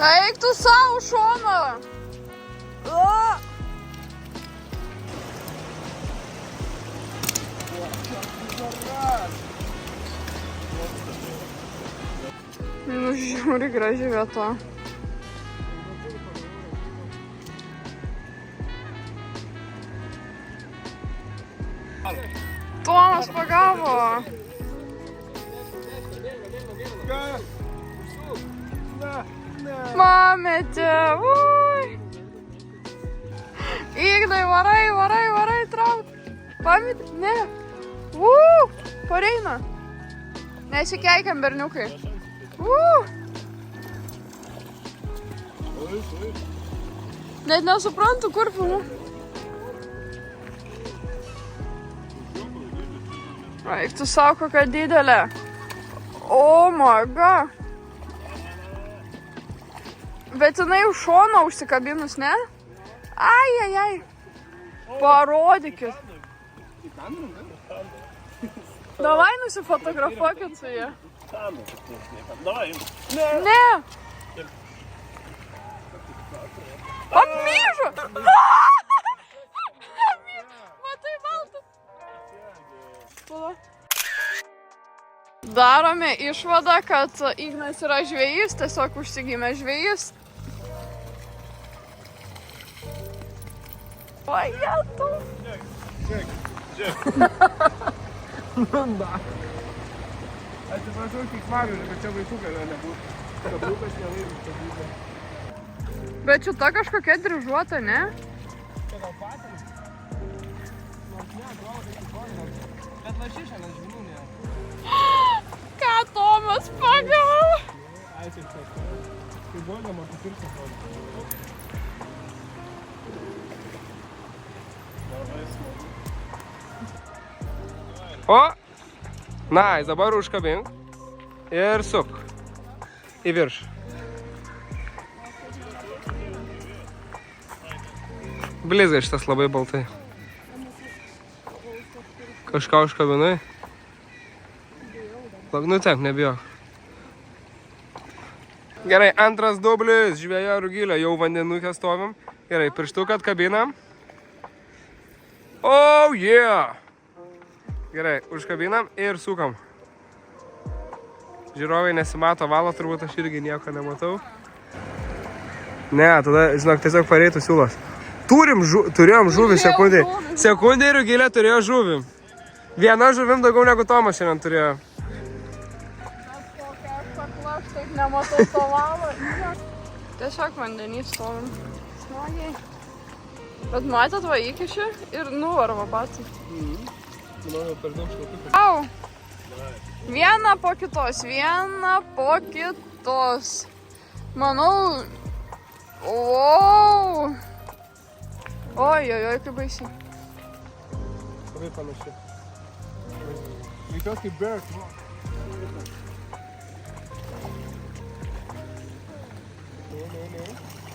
Eik tu savo šoną! Nu, žiūri graži vieta. Tomas pagavo. Mamete, ui. Ignai, varai, trauk. Pamėt, ne. Pareina. Nesikeikiam, berniukai. Net nesuprantu, kur filmu. Eik, tu sako, kad didelė. Oh my god. Bet jinai už šoną užsikabinus, ne? Ai. Parodykit. Davai nusifotografuokit su jie. Ne. Apmyžo. Matai baltas. Darome išvadą, kad Ignas yra žvejys, tiesiog užsigimė žvejys. Vajetu. Atsiprašau, tik mariu, bet čia vaikų galio nebūtų. Kabliukas nevairis. Bet šita kažkokia dryžuota, ne? Čia gal patinas? Nors ne, atrodo, kad įkoja. Bet lašiša, nes žvynų nėra. Ką Tomas pagavo? Ačiū, kai bolgama, tu pirsi to. O! Nice, dabar užkabink ir suk į viršų. Blizga šitas labai baltai. Kažką užkabinai? Nu taip, nebijok. Gerai, antras dublis, žvėja rugilė, jau vandenukė stovim. Gerai, pirštuką atkabinam. Oh yeah! Gerai, užkabinam ir sukam. Žiūrovai nesimato valo, turbūt aš irgi nieko nematau. Ne, tada, žinok, tiesiog pareitų siūlos. Turėjom žuvį sekundį. Sekundį rugilė turėjo žuvį. Viena žuvim daugiau negu Tomas šiandien turėjo. Aš taip nematau to valo. Tiesiog vandenį stovim. Smagiai. Bet matėt va įkiši ir nuvarva patį. Manau, per daug šlapikų. Au! Viena po kitos. Manau... Wow! Oi, kaip baisiai. Labai panašiai. Veikios kaip bears.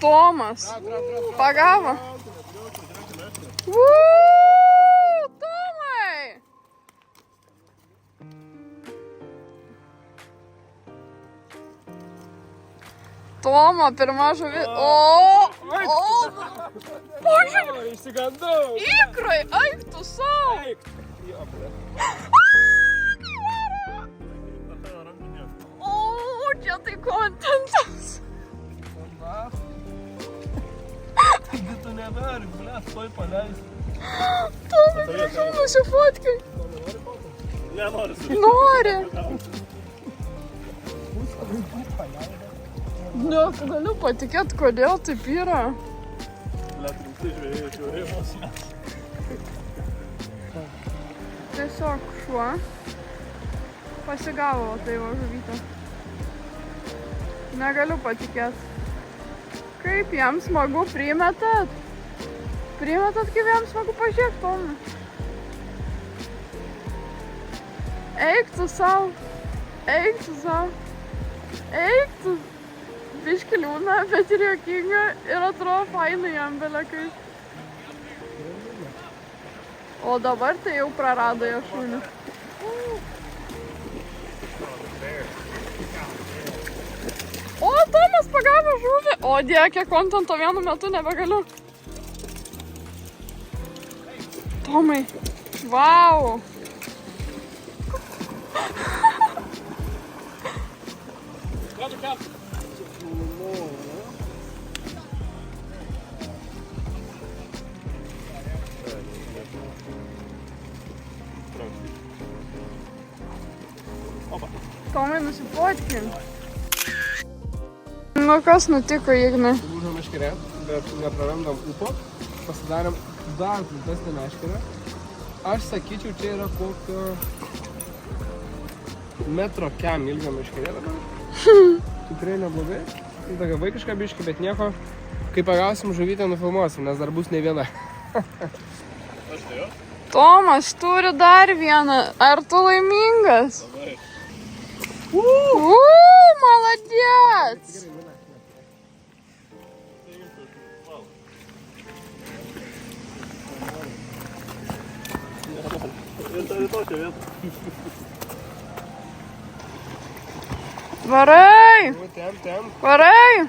Tomas. Pagavo. Tomai! Tomo, pirma žuvi. Požiūrė. Išsigandau. Ikrai, eik tu savo. Čia tai kontentas. Taigi tu neverk, blėt, toj paleisi. Tomai, prašau, nusifotkai. Nenori su. Nori. Negaliu patikėti, kodėl taip yra. Blėt, rimti žvėjai, žiūrėjimos. Tiesiog šuo pasigavo tai va žuvytę. Negaliu patikėti. Kaip jam smagu, primetat? Primetat, kaip jam smagu, pažiūrėk, Tomai. Eik tu savo. Eik tu. Biški liūna, bet ir juokinga ir atrodo fainai jam belekai. O dabar tai jau prarado jo šunį. O, Tomas pagavo žuvį. O, dieve, kiek kontento vienu metu nebegaliu. Tomai. Vau. Oi, nusifotkink. Nu, kas nutiko, Ignai? Lūžo meškerė, bet neprarandam upo. Pasidarėm dar didesnę meškerę. Aš sakyčiau, čia yra kokio metro kem ilgio meškerė dabar. Tikrai neblogai. Tai tokia vaikiška biškį, bet nieko. Kai pagausim žuvytę, nufilmuosim, nes dar bus ne viena. Aš tai jo? Tomas turi dar vieną. Ar tu laimingas? Maladėts! Varai! Tem. Varai!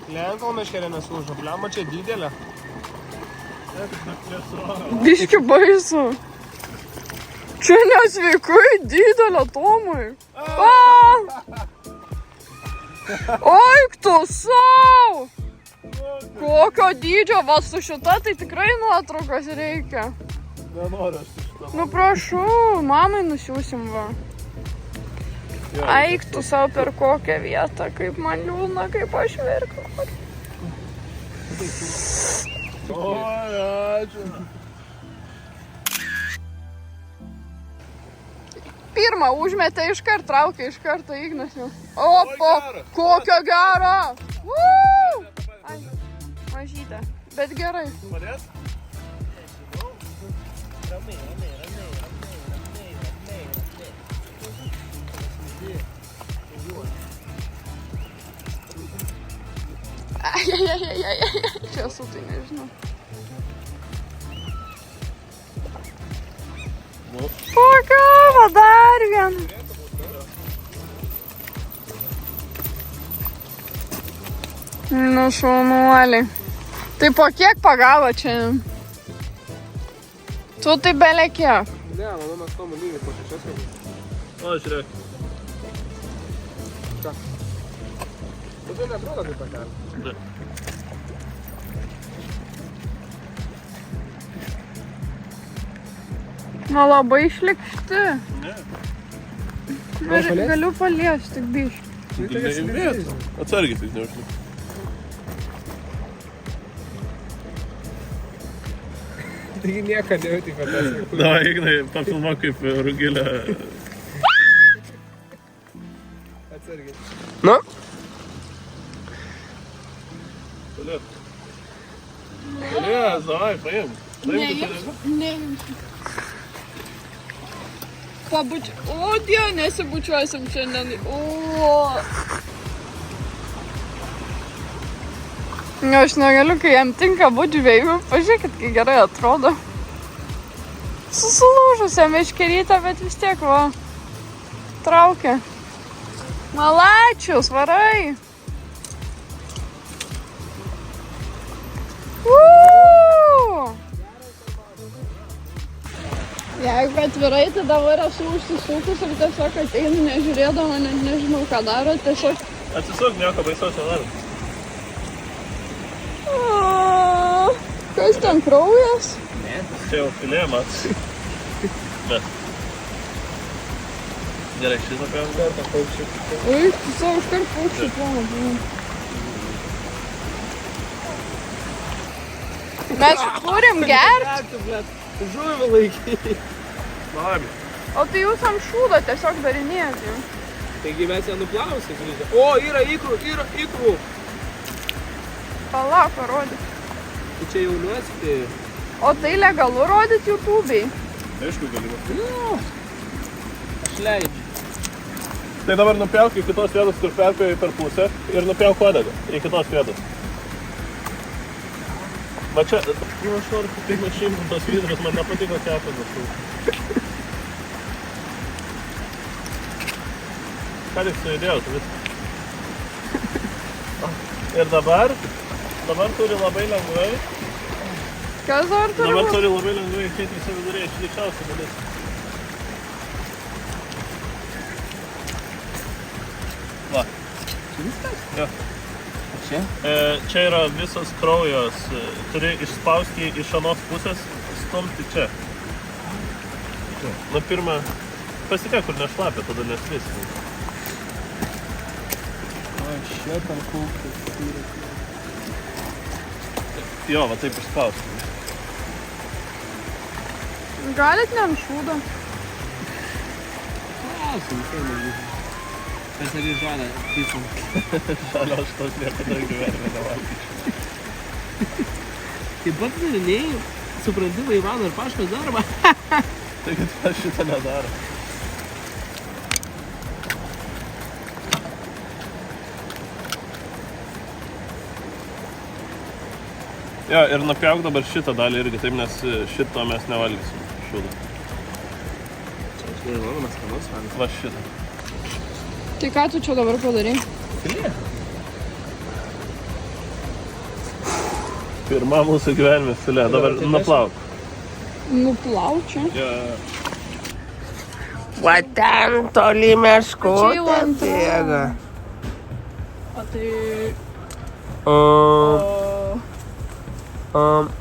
Lenko meškerė neslūžo. Pliama čia didelė. Biški baisu. Čia nesveikai didelė, Tomai. Oik tu sau! Kokio dydžio, va su šita, tai tikrai nuotraukos reikia. Nenoriu aš šitą. Nu prašau, mamai nusiūsim va. Eik tu savo per kokią vietą, kaip man liūdna, kaip aš verkiu. Oi, ačiū. Pirmą užmetė iškart, traukė iš karto Ignas jau. Opa, kokio gero! Ai, mažytė, bet gerai. Padės? Ai, čia esu, tai nežinau. Pagavo dar vieną. Nu, šaunuoliai. Tai po kiek pagavo čia? Tu tai belė kiek? Ne, manau, mes tomu lygiai po 6 jau. O, žiūrėk. Ką? Tu tai neatrodo kaip pakelį. Da. Na, labai šlikšti. Ne. Galiu paliesti, tik biškį. Neįmėtų. Atsargiai tik neužlik. Taigi niekada nejauti fantasiją. Davai, Ignai, papilmuok kaip Rugilė. Atsargiai. Nu? Palės, davai, paim. Neimsiu. Pabučiu. O, Dieve, nesibučiuosim šiandien. O. Aš negaliu, kai jam tinka būt žvejų. Pažiūrėkit, kai gerai atrodo. Susilūžusią meškerytę, bet vis tiek, va. Traukia. Malačius, varai. Jeigu atvirai, tai dabar esu užsisukus ir tiesiog ateinu nežiūrėdama, net nežinau, ką daro, tiesiog... Atsisuk, nieko baisaus nedarom. Kas ten, kraujas? Čia jau filėjimas. Bet. Gerai, šitą paimą. Ui, tu savo iškart paukščių planą. Mes turim gerti. Žuvį laikyti. Laimė. O tai jūs ant šūdo tiesiog darinėjate. Taigi mes ją nuplausim grįžę. O, yra ikrų. Pala, parodyk. Tai čia jaunuosi. O tai legalu rodyti YouTube'ai? Aišku, galima. Nu, aš leidžiu. Tai dabar nupjauk į kitos vietos, kur perpėjai per pusę ir nupjauk uodegą į kitos vietos. Va čia, aš noriu tik nušimti tos vidrus, man nepatiko kepanas. Ką tik sujudėjau, tu viską. Ir dabar turi labai lengvai. Kas dabar turi? Dabar turi labai lengvai išeiti į vidurį, išlikščiausia dalis. Va. Viskas? Jo. Čia? Čia yra visas kraujas, turi išspausti iš anos pusės, stumti čia. Nu pirmą, pasitek, kur nešlapia, tada nesvis. Čia tam kauktis. Jo, va taip išspausti. Galit ne ant šūdo. Mes ar į žalę pysim. Šalia aš tos niekada gyvenime nevalgyčiau. Taip pat darinėjai, supranti, Ivano ir Paškos darbą. Taigi aš šitą nedaro. Jo, ir nupjauk dabar šitą dalį irgi, taip, nes šito mes nevalgysim šūdą. Čia aš nežinau, mes ką nors valgys. Va šitą. Tai ką tu čia dabar padarai? Filė. Pirma mūsų gyvenime filė, dabar nuplauk. Nuplau čia. Jo. Va ten toli meškų. Čia jau antra. Bėga. O tai...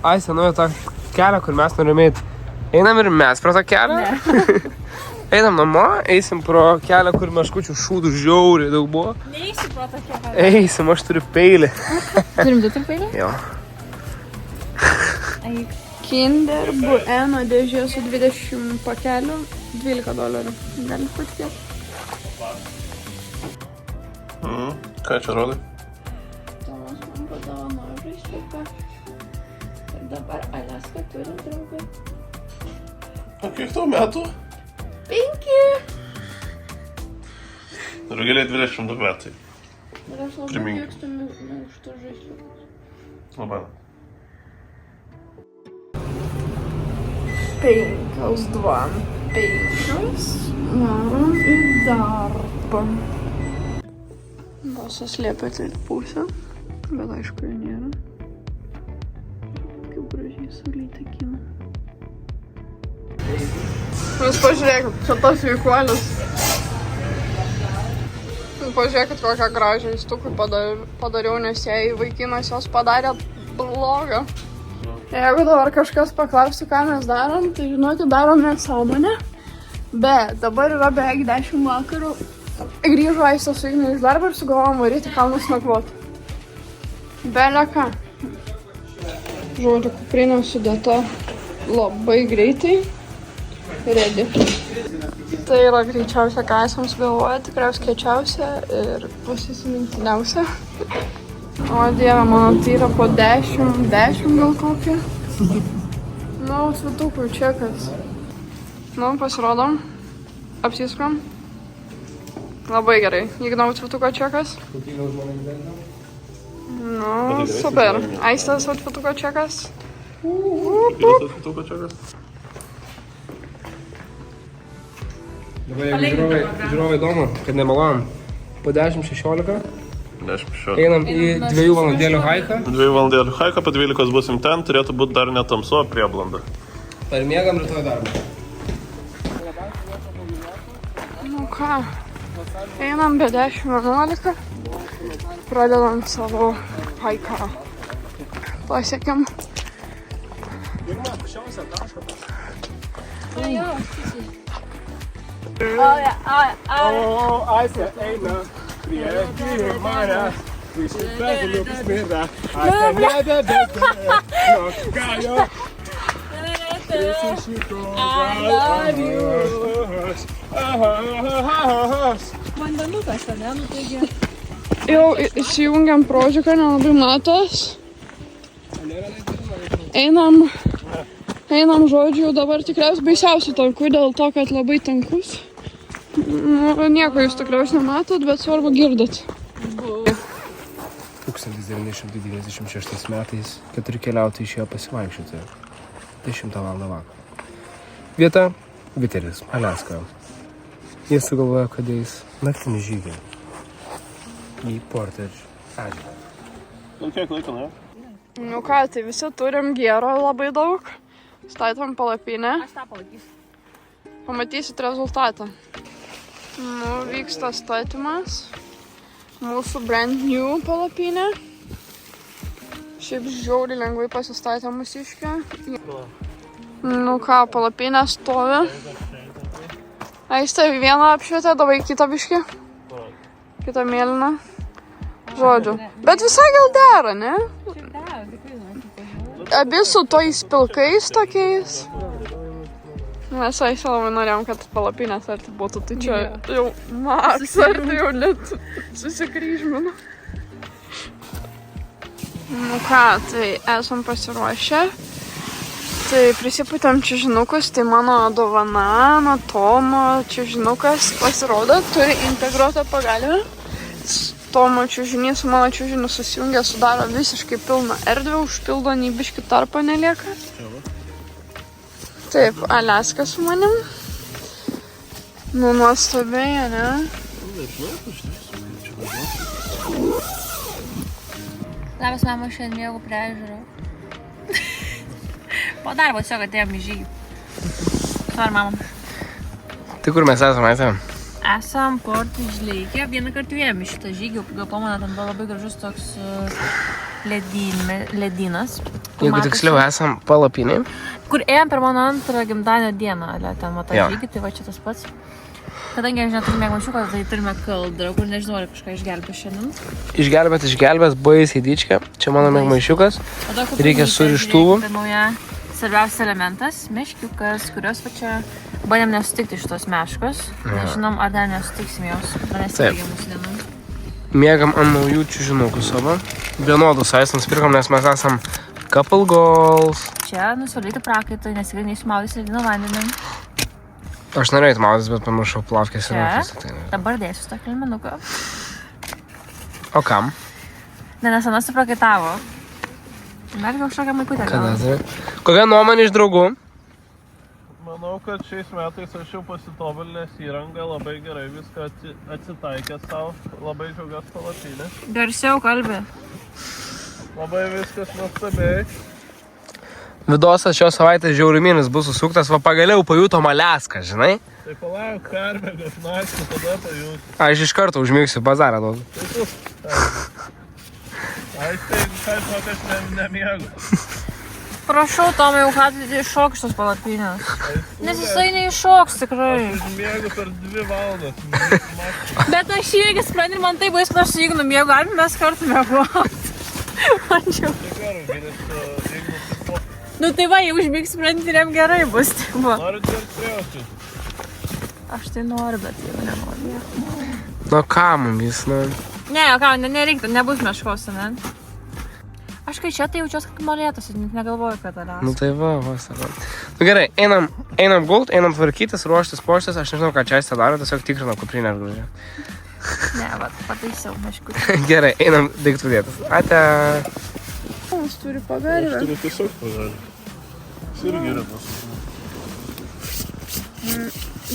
Ai, senuoju tą kelią, kur mes norim eiti. Einam ir mes pro tą kelią? Ne. Einam namo, eisim pro kelią, kur meškučių šūdų žiauriai daug buvo. Neįsi pro tą kelią. Eisim, aš turiu peilį. Turim du peilį? Jo. Kinder Bueno dėžė su 20 pakelių, $12. Galit patikėti. Ką čia rodai? Tomas man padovanojo žaisliuką. Ir dabar Aliaska turi draugai. O kiek tau metų? 5. Draugėliai 22 metai. Ir aš labai Primink. mėgstu minkštus žaisliukus. Labai. 5, 2, 5. Varom į darbą. Bosas liepia atlikti pusę, bet aišku, jo nėra. Kaip gražiai salytė kina. Jūs pažiūrėkit, čia tas veikuolis. Pažiūrėkit, kokią gražią įstukų padariau, nes jei vaikinas jos padarė blogą. Jeigu dabar kažkas paklaustų, ką mes darom, tai žinokit, darom nesąmonę. Bet dabar yra beveik 10 vakarų. Grįžo Aistė su Igne iš darbo ir sugalvojom varyti kalnus nakvoti. Bele ką. Žodžiu, kuprinė sudėta labai greitai. Ready. Tai yra greičiausia, ką esam sugalvoję, tikriausiai kiečiausia ir pasisimintiniausia. O dieve, mano tai yra po 10 gal kokie. Nu, svetukų čekas. Nu, pasirodom. Apsiskrom. Labai gerai. Ignau svetuko čekas. Nu, super. Aistės svetuko čekas. Kitas svetuko čekas? Dabar jeigu žiūrovai įdomu, kad nemeluojam, po 10-16 einam į 2 valandėlių haiką. 2 valandėlių haiką, po 12 busim ten, turėtų būti dar netamsu, o prieblanda. Ar miegam rytoj darbą? Nu ką, einam be 10-11. Pradedam savo haiką. Pasiekėm. Aistė eina prie manęs, išsipėdėliu pasmirda, Aistė nebebėgė, nokkajo, prisišiko galvos. Vandenukas, ne? Nu, taigi. Jau įsijungiam prožiką, nelabai matos. Einam žodžiu, dabar tikriausiai baisiausių tankų, dėl to, kad labai tankus. Nu, nieko jūs tikriausiai nematot, bet svarbu girdit. 1996 metais 4 keliautojai išėjo pasivaikščioti 10 val. Vakaro. Vieta – Viteris, Aliaska. Jie sugalvojo, kad eis naktinį žygį į Portage ežerą. Nu, kiek laiko, ne? Nu ką, tai visi turim gėro labai daug. Statom palapinę. Aš tą palaikysiu. Pamatysit rezultatą. Nu, vyksta statymas. Mūsų brand new palapinė. Šiaip žiauriai lengvai pasistatė mūsiškę. Nu ką, palapinė stovi. Aistė vieną apšvietė, dabar kitą biškį. Kitą mėlyną. Žodžiu. Bet visai gal dera, ne? Abi su tojais pilkais tokiais. Mes aiškiai labai norėjom, kad palapinės arti būtų. Tai čia jau maks, ar tai jau net susikryžminu. Nu ką, tai esam pasiruošę. Tai prisipūtėm čiužinukus, tai mano dovana nuo Tomo čiužinukas pasirodo, turi integruotą pagalvę. Tomo čiužinys su mano čiužiniu susijungia, sudaro visiškai pilną erdvę, užpildo nei biškį tarpo nelieka. Taip, Aliaska su manim. Nu, nuostabiai, ne? Labas, mama, šiandien mėgau prie ežero. Po darbo tiesiog atėjom į žygį. Sorry, mama. Tai kur mes esame, atėjom? Esam Porto Žleikė. Vieną kartą ėjom į šitą žygį, gal pamana, ten buvo labai gražus toks ledynas. Jeigu tiksliau esam palapinėj. Kur ėjom per mano antrą gimtadienio dieną, ten matą žygį, tai va čia tas pats. Kadangi aš neturime mačiuko, tai turime kaldrą, kur nežinau, ar kažką išgelbės šiandien. Išgelbės, baisiai dyčkę. Čia mano maišiukas. Reikia surištuvų. Tai nauja svarbiausias elementas, meškiukas, kurios va čia bandėm nesutikti šitos meškos. Nežinom, ar dar nesutiksim jos. Dar nesibaigė mūsų dienų. Miegam ant naujų čiužinukų savo. Vienodus aisams pirkom, nes mes esam couple goals. Čia nusivalyti prakaitai, nes tikrai neišmaudys ledino vandenį. Aš norėjau maudys, bet pamiršau plavkės ir Čia, rūkės. dabar dėsiu tą kelminuką. O kam? Nes anas suprakaitavo. Dar kažkokią maikutę Kada gal. tai? Kokia nuomonė iš draugų? Manau, kad šiais metais aš jau pasitobulinęs įrangą, labai gerai viską atsitaikęs savo, labai džiaugiuosi palapinę. Garsiau kalbė. Labai viskas nuostabiai. Vidosas šios savaitės žiauriminis bus susuktas, va pagaliau pajutom Aliaską, žinai? Tai palauk, perbėgas naktį, tada pajūsiu. Aš iš karto užmigsiu, bazarą duodu. Tai tu. Aš tai, kad aš nemiegu. Prašau, Tomai, jau ką iššok šitos palapinės. Nes jisai neiššoks tikrai. Aš miegu per 2 valandas. Bet aš irgi sprendžiu, man tai bais, kad aš su Ignu miegu, galim mes kartu miegoti. Man čia. Nu tai va, jau užmėgs sprendžiu, jam gerai bus. Noriu dar prijauti. Aš tai noriu, bet jau nenoriu. Nu ką mum jis, nu? Ne, ką, nereiktų, nebus meškos, ne? Aš kai čia tai jaučiuosi kaip molėtas, net negalvoju, kad Aliaska. Nu tai va, sakau. Nu gerai, einam gult, einam tvarkytis, ruoštis, poštis, aš nežinau, ką čia jis tą daro, tiesiog tikrinau kuprinę ar grūžę. Ne, va, pataisiau meškutį. Gerai, einam daiktų vietas. Ate. Jis turi pagalvę. Turiu tiesiog pagalį. Jis irgi yra mūsų.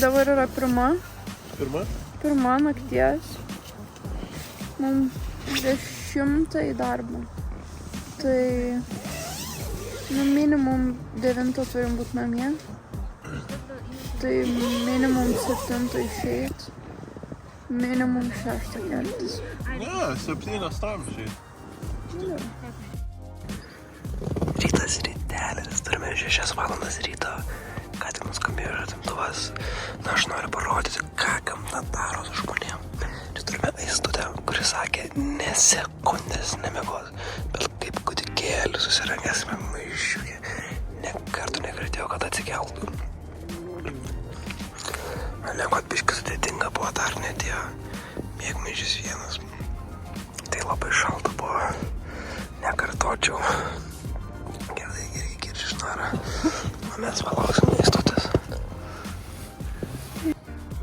Dabar yra pirma. Pirma? Pirma nakties. Mums 10 į darbą. Tai minimum 9 turim būti namie. Tai minimum 7 išeit. Minimum 6 keltis. Ne, 7 tam išeit. Rytas rytelis, turime 6 valandas ryto. Ką tik nuskambėjo žadintuvas. Na, aš noriu parodyti, ką gamta daro su žmonėm. Čia turime aistutę, kuris sakė, ne sekundės nemiegos, bet kaip kūdikėlį susirangėsime maišiukį. Ne kartų negirdėjau, kad atsikeltų. Mane kad biškis sudėtinga buvo, dar netėjo miegmaišis vienas. Tai labai šalta buvo. Nekartočiau. Gerai, girdi šnara. Mes palauksim aistutės.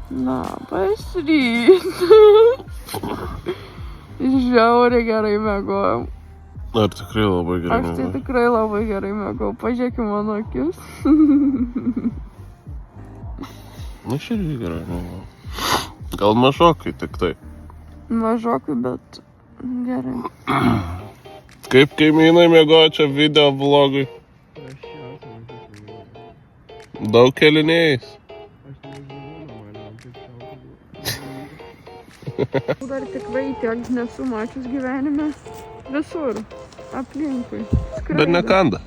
Labas rytas. Žiauriai gerai miegojom. Ar tikrai labai gerai? Aš tai tikrai labai gerai miegojau. Pažiūrėkime mano akis. Na, aš irgi gerai. Gal mažokai tik tai. Mažokai, bet gerai. Kaip kaimynai miegojo čia video vlogui? Daug kelinėjais. Dar tikrai tiek nesu mačius gyvenime. Visur. Aplinkui. Skraido. Bet nekanda.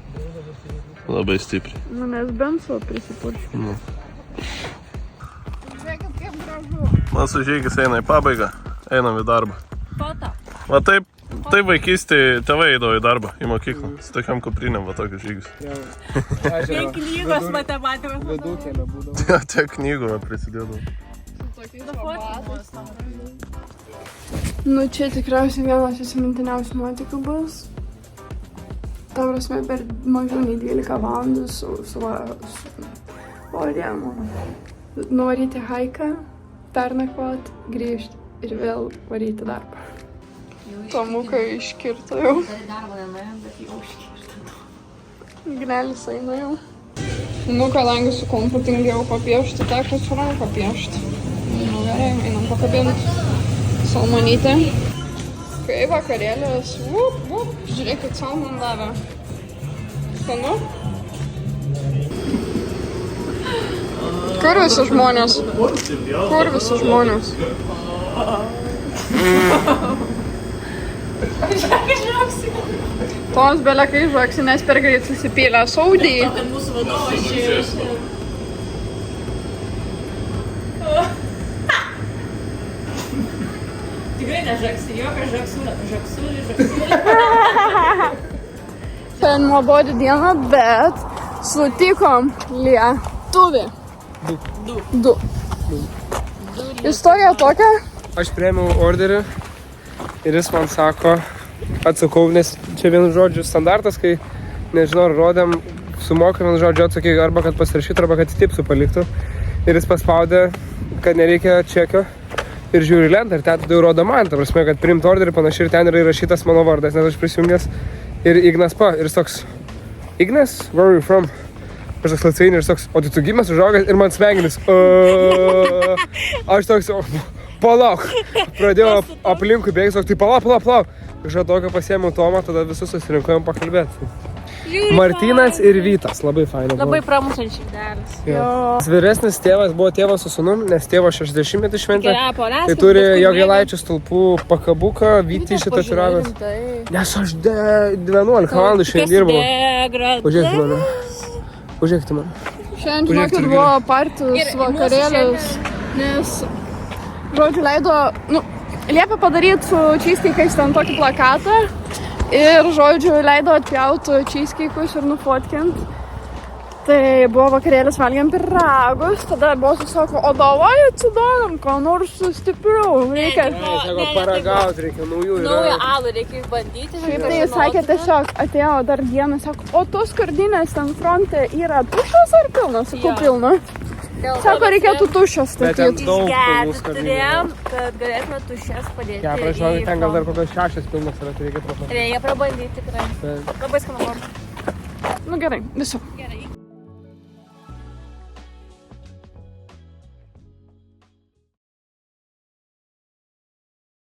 Labai stipriai. Nu, nes benso prisipurškiu. Nu. Žiūrėkit, kaip gražu. Mūsų žygis eina į pabaigą. Einam į darbą. Foto. O taip vaikystėje tėvai eidavo į darbą, į mokyklą. Su tokiam kuprinėm, va tokius žygius. Knygos matematikos. Vidukėlė būdavo. Tiek knygų prisidėdavo. Nu, čia tikriausiai vienas įsimintiniausių nuotykių bus. Ta prasme, per mažiau nei 12 valandų nuvaryti haiką, pernakvot, grįžti ir vėl varyti darbą. Tomuką iškirto jau. Gnelis eina jau. Nu, kadangi su kompu tingiau papiešti, teko su ranka piešti. Nu, gerai, einam pakabinti. Salmonytė. Kai vakarėlės, žiūrėkit, salmon davė. Skanu? Kur visi žmonės? Kur visi žmonės? Tos belekai žvaksi, nes per greit susipylė saudį. Mūsų vadovas čia. Tikrai nežaksi, jokia žaksulė. Ten nuobodi diena, bet sutikom lietuvį. Du. Istorija tokia. Aš priėmiau orderį ir jis man sako, atsakau, nes čia vienu žodžiu standartas, kai, nežinau, rodėm, sumokė vienu žodžiu atsakai, arba kad pasirašytų, arba kad tipsų paliktų. Ir jis paspaudė, kad nereikia čekio ir žiūri lentą ir ten tada jau rodo man, ta prasme, kad priimt orderį panašiai ir ten yra įrašytas mano vardas, nes aš prisijungęs ir Ignas pa. Ir jis toks, Ignas, where are you from? Aš toks Latviai ir jis toks, o tu gimęs užaugęs ir man smegenis. Aš toks, palauk. Pradėjau aplinkui bėgti, toks, tai palauk. Kažką tokio pasiėmiau Tomą, tada visus susirinkojom pakalbėti. Martynas ir Vytas, labai fainai. Labai pramušančiai širdelis. Vyresnis tėvas buvo tėvas su sūnum, nes tėvo 60-metį šventė. Tai turi Jogailaičio stulpų pakabuką, Vytį išsitatuiravęs. Nes aš 11 valandų šiandien dirbau. Užėkti mane. Šiandien, žinokit, buvo partijos vakarėlis, nes, žodžiu, leido, liepė padaryti su cheesecake'ais ten tokį plakatą ir, žodžiu, leido atpjauti cheesecake'us ir nufotkint. Tai buvo vakarėlis, valgiam pyragus, tada bosas sako, o davai atsidarom, ką nors stipriau, reikia. Sako, paragauti reikia, naujų yra. Naują alų reikia išbandyti. Šiaip tai jis sakė tiesiog, atėjo dar dieną, sako, o tos skardinės ten fronte yra tuščios ar pilnos? Sakau, pilnos. Sako, reikėtų tuščios statyti. Išgerti turėjom, kad galėtume tuščias padėti. Ja, prašau, ten gal dar kokios 6 pilnos yra, tai reikia prabandyti. Reikia prabandyti tikrai. Labai skanu. Nu gerai, viso.